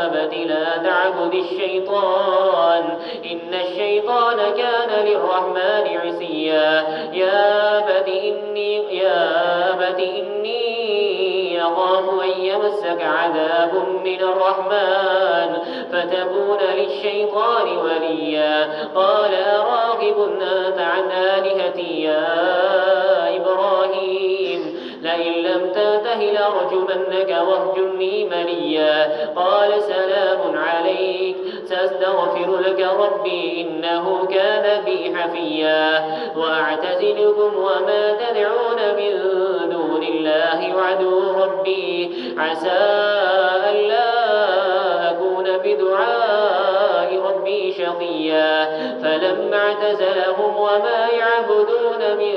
أبت لا تعبد الشيطان إن الشيطان كان للرحمن عصيا يا أبت إني أخاف أن يمسك عذاب من الرحمن فتكون للشيطان وليا قال أراغب أنت عن آلهتي يا إبراهيم لئن لم تنته لأرجمنك واهجرني مليا قال سلام عليك سأستغفر لك ربي إنه كان بي حفيا وأعتزلكم وما تدعون من دون الله وعدو ربي عسى ألا أكون بدعاء ربي شقيا فلما اعتزلهم وما يعبدون من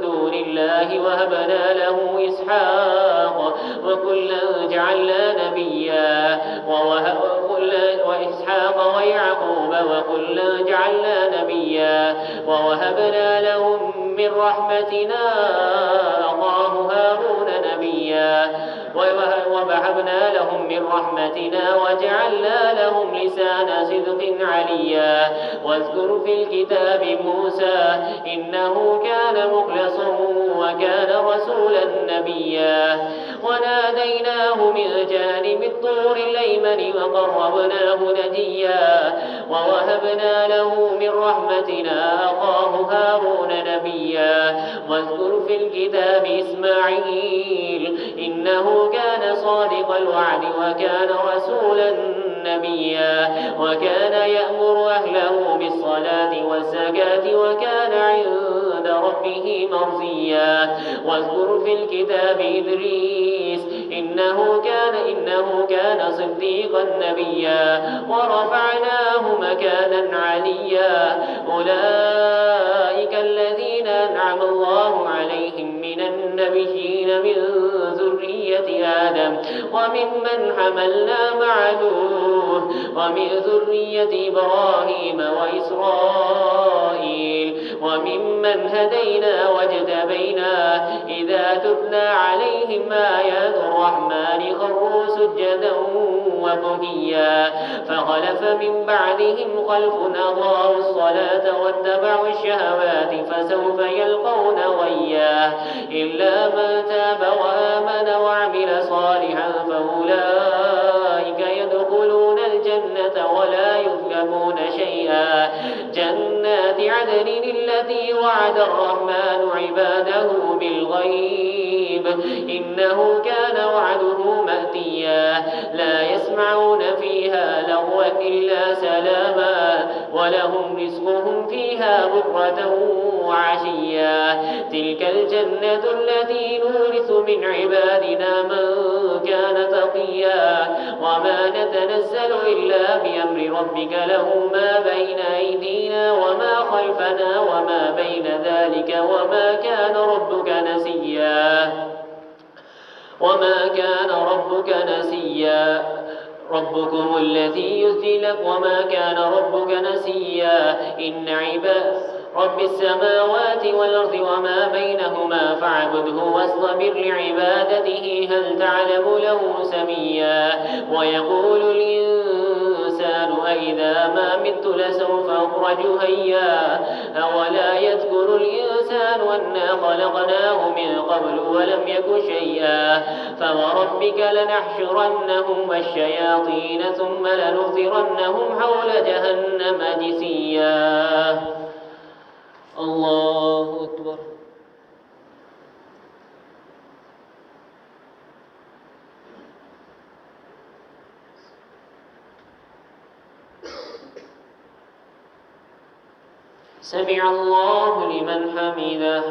دون الله وهبنا له إسحاق وكلا جعلنا نبيا وإسحاق ويعقوب وكلا جعلنا نبيا ووهبنا لهم من رحمتنا أخاه هارون نبيا ووهبنا لهم من رحمتنا وجعلنا لهم لسان صدق عليا واذكر في الكتاب موسى إنه كان مخلصا وكان رسولا نبيا وناديناه من جانب الطور الأيمن وقربناه نجيا ووهبنا له من رحمتنا أخاه هارون نبيا واذكر في الكتاب إسماعيل إنه كان صادق الوعد وكان رسولا نبيا وكان يأمر أهله بالصلاة والزكاة وكان عند ربه مرضيا واذكر في الكتاب إدريس إنه كان صديقا نبيا ورفعناه مكانا عليا أولئك الذين أنعم الله عليهم من النبيين من ذرية آدم وممن حملنا مع نوح ومن ذرية إبراهيم وإسرائيل وممن هدينا واجتبينا إذا تتلى عليهم آيات الرحمن خروا سجدا وبكيا فخلف من بعدهم خلف أضاعوا الصلاة واتبعوا الشهوات فسوف يلقون غيا إلا من تاب وآمن وعمل صالحا فأولئك يدخلون الجنة ولا يظلمون شيئا جنات عدن التي وعد الرحمن عباده بالغيب إنه كان وعده مأتيا لا يسمعون فيها لغوا إلا سلاما ولهم رزقهم فيها بكرة وعشيا تلك الجنة التي نورث من عبادنا من كان تقيا وما نتنزل إلا بأمر ربك له ما بين أيدينا وما خلفنا وما بين ذلك وما كان ربك نسيا ربكم الذي يزدي لك وما كان ربك نسيا إن عباد رب السماوات والأرض وما بينهما فاعبده واصطبر لعبادته هل تعلم له سميا ويقول الإنسان أإذا ما مت لسوف أخرج هيا أولا يذكر الإنسان الإنسان أنا خلقناه من قبل ولم يك شيئا فوربك لنحشرنهم والشياطين ثم لنحضرنهم حول جهنم جثيا. الله أكبر. سمع الله لمن حمده.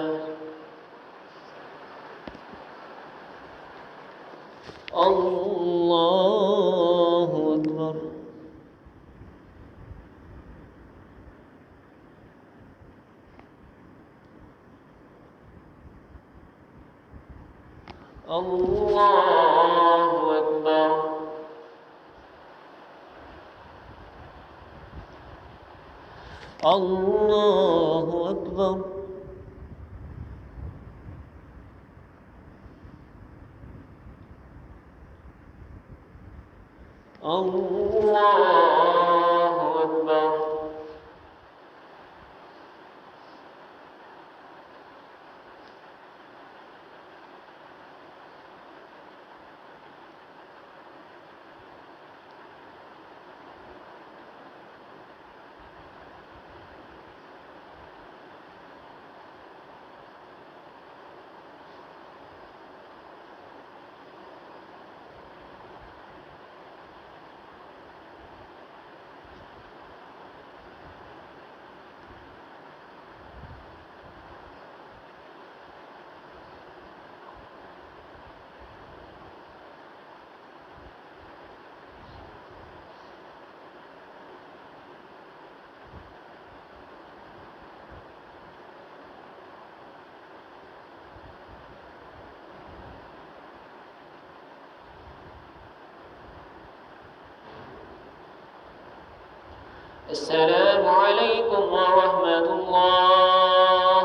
الله أكبر. الله أكبر. الله أكبر. الله أكبر. السلام عليكم ورحمة الله.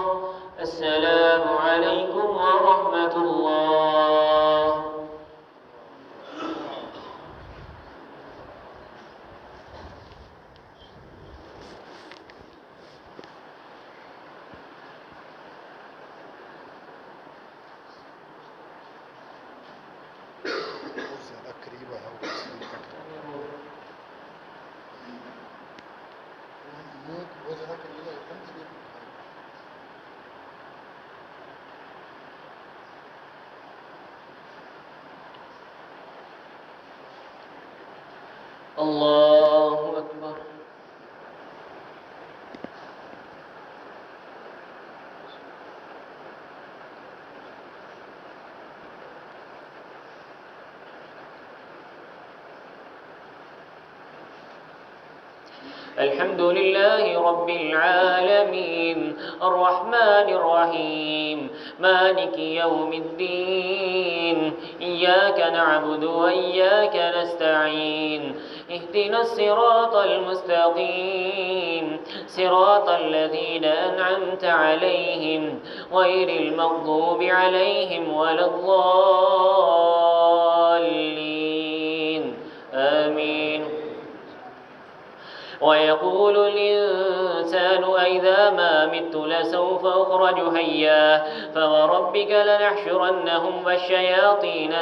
السلام عليكم ورحمة الله. الله أكبر. الحمد لله رب العالمين الرحمن الرحيم مالك يوم الدين إياك نعبد وإياك نستعين اهدنا الصراط المستقيم صراط الذين أنعمت عليهم غير المغضوب عليهم ولا الضالين آمين. ويقول الإنسان أئذا ما مت لسوف أخرج حيا فوربك لنحشرنهم والشياطين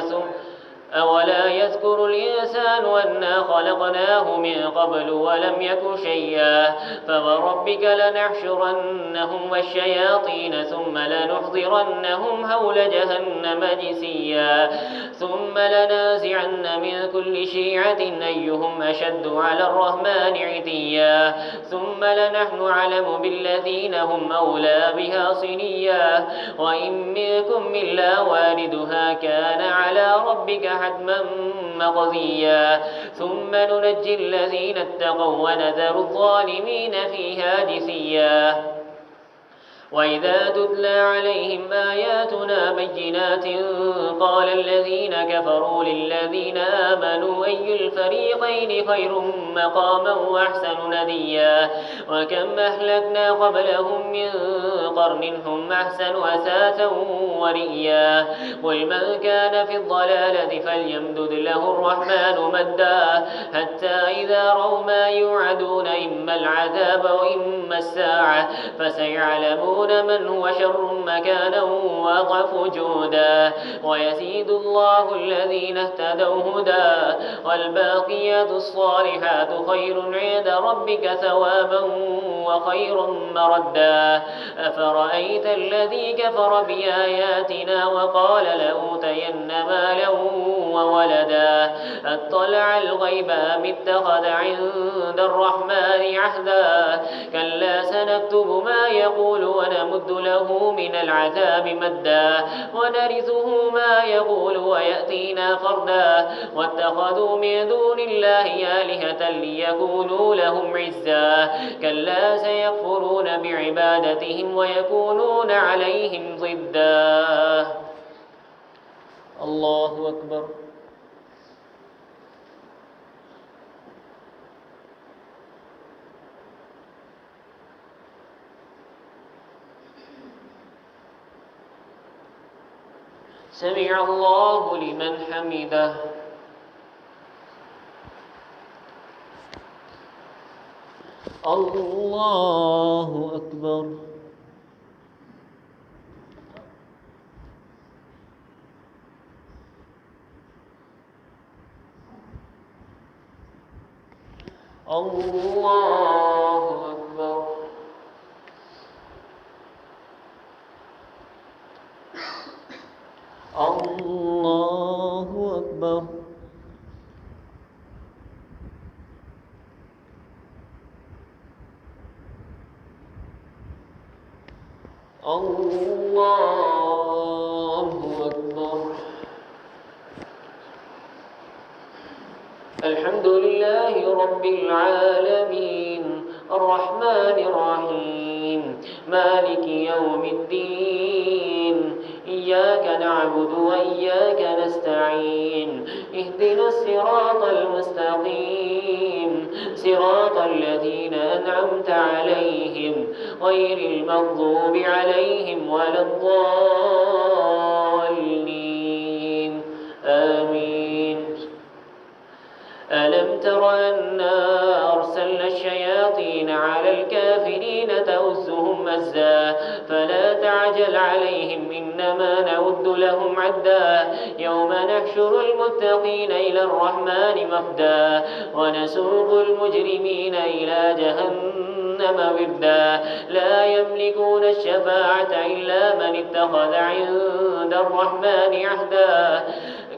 أولا يذكر الإنسان أنا خلقناه من قبل ولم يك شيئا فوربك لنحشرنهم والشياطين ثم لنحضرنهم حول جهنم جثيا ثم لنازعن من كل شيعة أيهم أشد على الرحمن عتيا ثم لنحن أعلم بالذين هم أولى بها صليا وإن منكم إلا واردها كان على ربك حتما مقضيا ثم ننجي الذين اتقوا ونذر الظالمين فيها جثيا. وإذا تتلى عليهم آياتنا بينات قال الذين كفروا للذين آمنوا أي الفريقين خير مقاما وأحسن نديا وكم أهلكنا قبلهم من قرن هم أحسن أثاثا ورئيا قل من كان في الضلالة فليمدد له الرحمن مدا حتى إذا رأوا ما يوعدون إما العذاب وإما الساعة فسيعلمون ويدعون من هو شر مكانا وأضعف جودا ويزيد الله الذين اهتدوا هدى والباقيات الصالحات خير عند ربك ثوابا وخير مردا أفرأيت الذي كفر بآياتنا وقال لأوتين مالا وولدا أطلع الغيب أم اتخذ عند الرحمن عهدا كلا سنكتب ما يقول ونمد له من العذاب مدا ونرثه ما يقول ويأتينا فردا واتخذوا من دون الله آلهة ليكونوا لهم عزا كلا سيكفرون بعبادتهم ويكونون عليهم ضدا. الله أكبر. سمع الله لمن حمده. الله أكبر. الله أكبر. الله أكبر. الله أكبر. الحمد لله رب العالمين الرحمن الرحيم مالك يوم الدين إياك نعبد وإياك نستعين اهدنا الصراط المستقيم صراط الذين أنعمت عليهم غير المغضوب عليهم ولا الضالين آمين. ألم تر أنا أرسلنا الشياطين على الكافرين تؤزهم أزا فلا تعجل عليهم إنما نعد لهم عدا يوم نحشر المتقين إلى الرحمن مفدا ونسوق المجرمين إلى جهنم وردا لا يملكون الشفاعة إلا من اتخذ عند الرحمن عهدا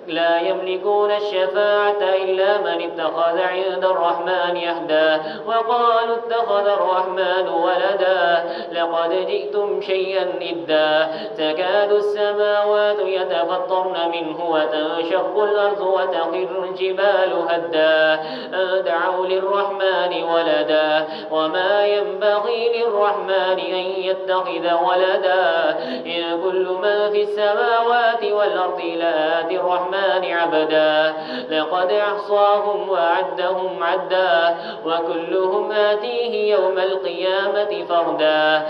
لا يملكون الشفاعة إلا من اتخذ عند الرحمن عهدا وقالوا اتخذ الرحمن ولدا لقد جئتم شيئا إدا تكاد السماوات يتفطرن منه وتنشق الأرض وتخر الجبال هدا أن دعوا للرحمن ولدا وما ينبغي للرحمن أن يتخذ ولدا إن كل من في السماوات والأرض لآتي الرحمن عبدا لقد أحصاهم وعدهم عدا وكلهم آتيه يوم القيامة فردا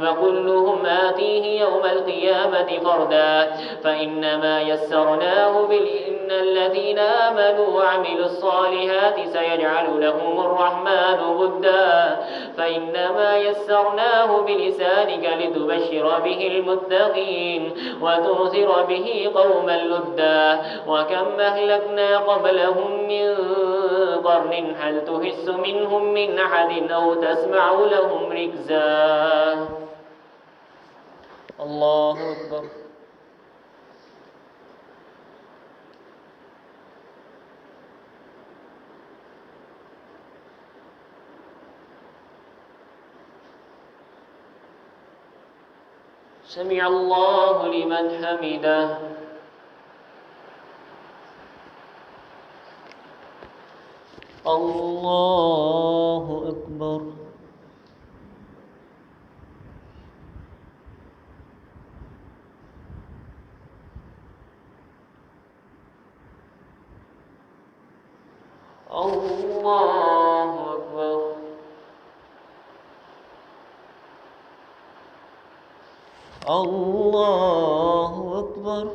وكلهم آتيه يوم القيامة فردا فإنما يسرناه إن الذين آمنوا وعملوا الصالحات سيجعل لهم الرحمن ودا فإنما يسرناه بلسانك لتبشر به المتقين وتنذر به قوما لدا وكم أهلكنا قبلهم من قرن هل تحس منهم من أحد أو تسمع لهم ركزا. الله أكبر. سمع الله لمن حمده. الله أكبر. الله أكبر. الله أكبر.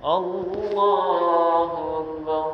الله أكبر.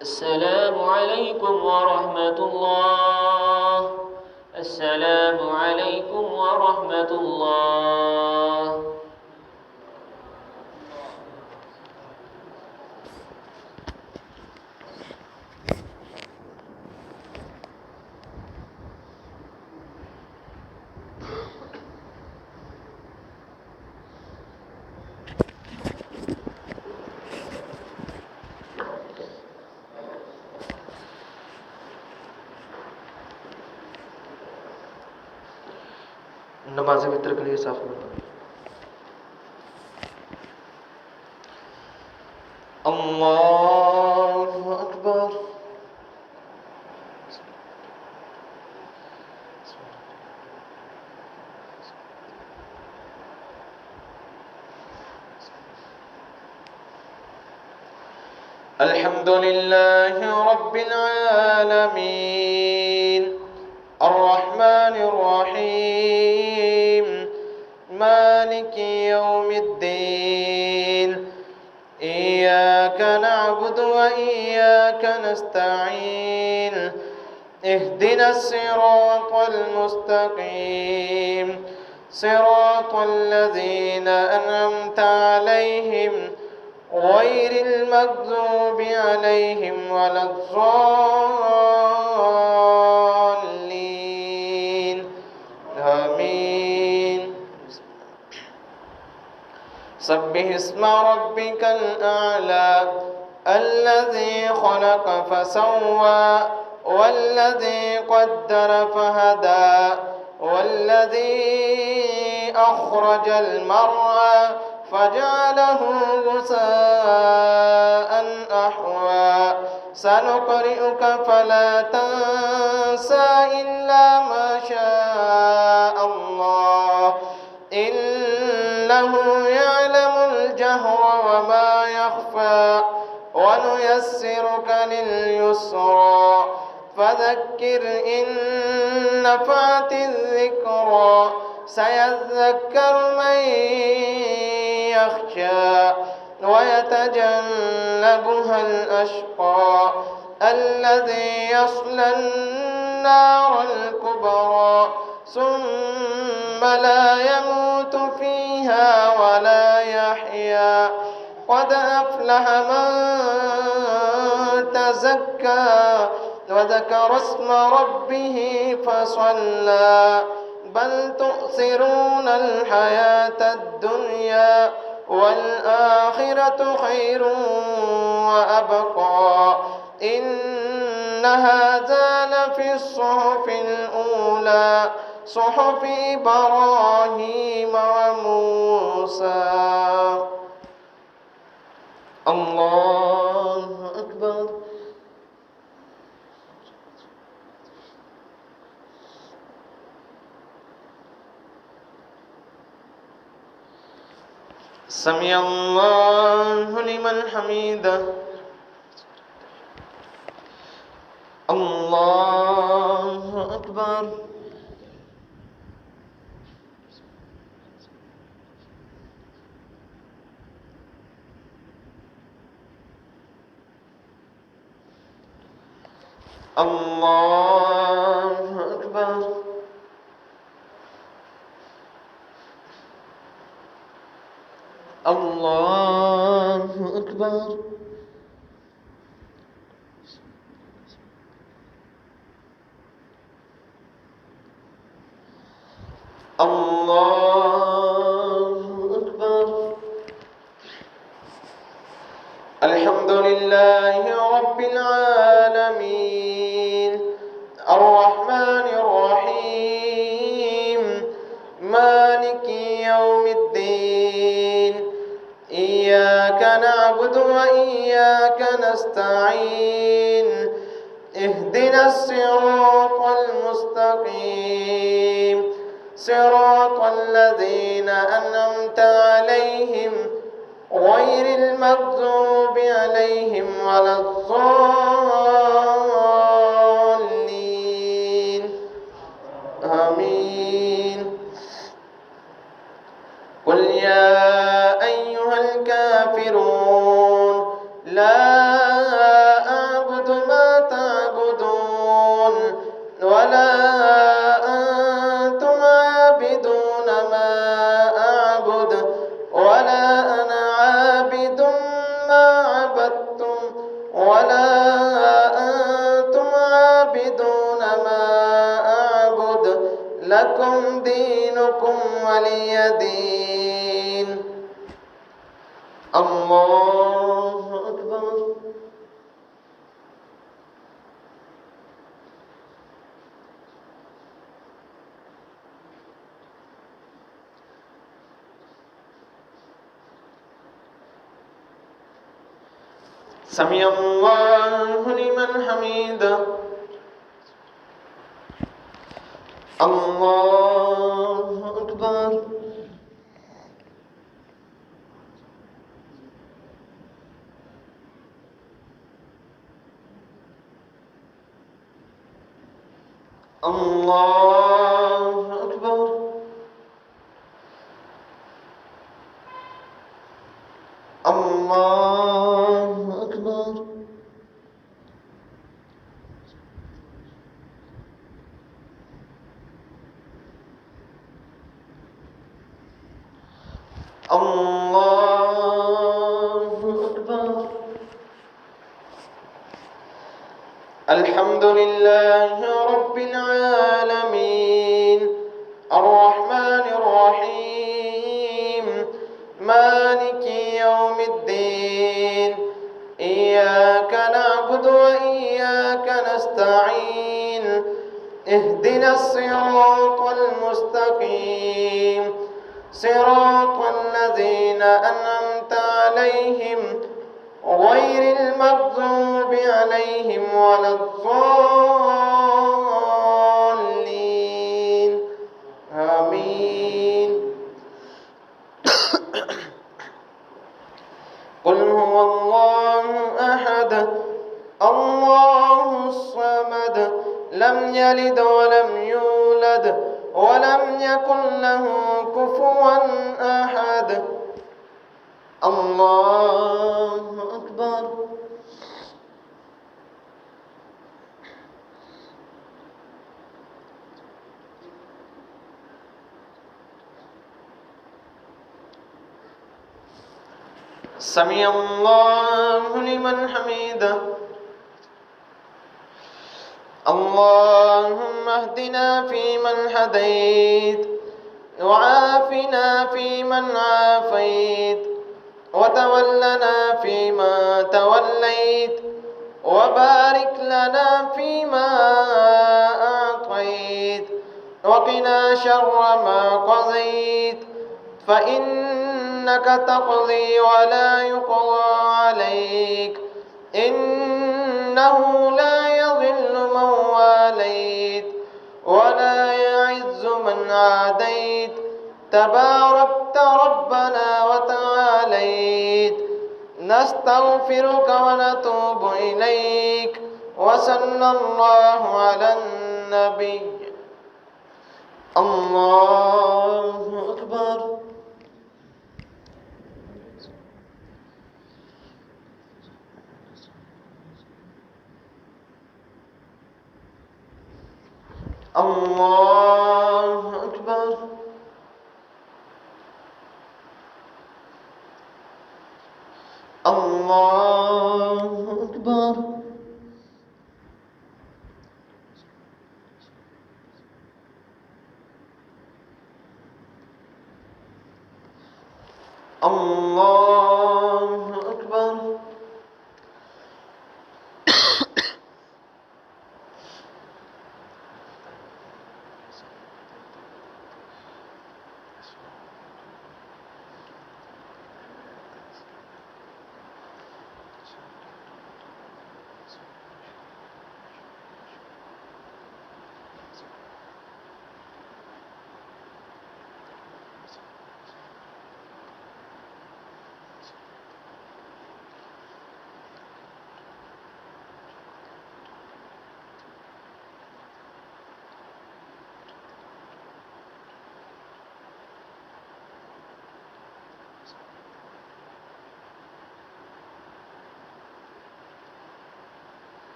السلام عليكم ورحمة الله. السلام عليكم ورحمة الله. नमाज मित्र के लिए साफ होना। अल्लाहु अकबर। अल्हम्दुलिल्लाहि रब्बिल आलमीन अर्रहमानिर रहीम मालिकी यौमिद्दीन इय्याक नअबुदु व इय्याक नस्तईन इहदिनस सिरातल मुस्तकीम सिरातल लज़ीना अनअमता अलैहिम غير المغضوب عليهم ولا الضالين آمين. سبح اسم ربك الأعلى الذي خلق فسوى والذي قدر فهدى والذي أخرج المرعى فجعله غثاء أحوى سنقرئك فلا تنسى إلا ما شاء الله إنه يعلم الجهر وما يخفى ونيسرك لليسرى فذكر إن نفعت الذكرى سيذكر من يخشى ويتجنبها الأشقى الذي يصلى النار الكبرى ثم لا يموت فيها ولا يحيا قد أفلح من تزكى وذكر اسم ربه فصلى بل تؤثرون الحياة الدنيا والآخرة خير وأبقى إن هذا لفي الصحف الأولى صحف إبراهيم وموسى. الله أكبر. سمع الله لمن حمده. الله أكبر. الله أكبر. الله أكبر. الله أكبر. الحمد لله رب العالمين الرحمن الرحيم مالك يوم الدين إياك نعبد وإياك نستعين اهدنا الصراط المستقيم صراط الذين أنعمت عليهم غير المغضوب عليهم ولا الضالين آمين. قل يا أيها الكافرون لا أعبد ما تعبدون ولا أنتم عابدون ما أعبد ولا أنا عابد ما عبدتم ولا أنتم عابدون ما أعبد لكم دينكم ولي دين. الله أكبر. سمع الله لمن حمده. الله أكبر. الله أكبر. الله أكبر. الله أكبر. الحمد لله رب العالمين الرحمن الرحيم مالك يوم الدين إياك نعبد وإياك نستعين اهدنا الصراط المستقيم صراط الذين أنعمت عليهم غير المغضوب عليهم ولا الضالين آمين. قل هو الله أحد الله الصمد لم يلد ولم يولد ولم يكن له كفوا أحد. الله أكبر. سمع الله لمن حمده. اللهم اهدنا فيمن هديت وعافنا فيمن عافيت وتولنا فيما توليت وبارك لنا فيما أعطيت وقنا شر ما قضيت فإنك تقضي ولا يقضى عليك إنه لا يضل من واليت ولا يعز من عاديت تباركت ربنا وتعاليت. نستغفرك ونتوب إليك وصلى الله على النبي. الله أكبر. الله أكبر. الله أكبر. الله أكبر.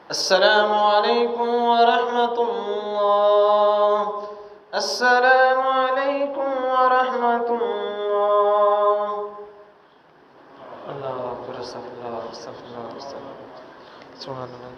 السلام عليكم ورحمة الله. السلام عليكم ورحمة الله. الله أكبر. استغفر الله استغفر الله استغفر الله. سبحان الله.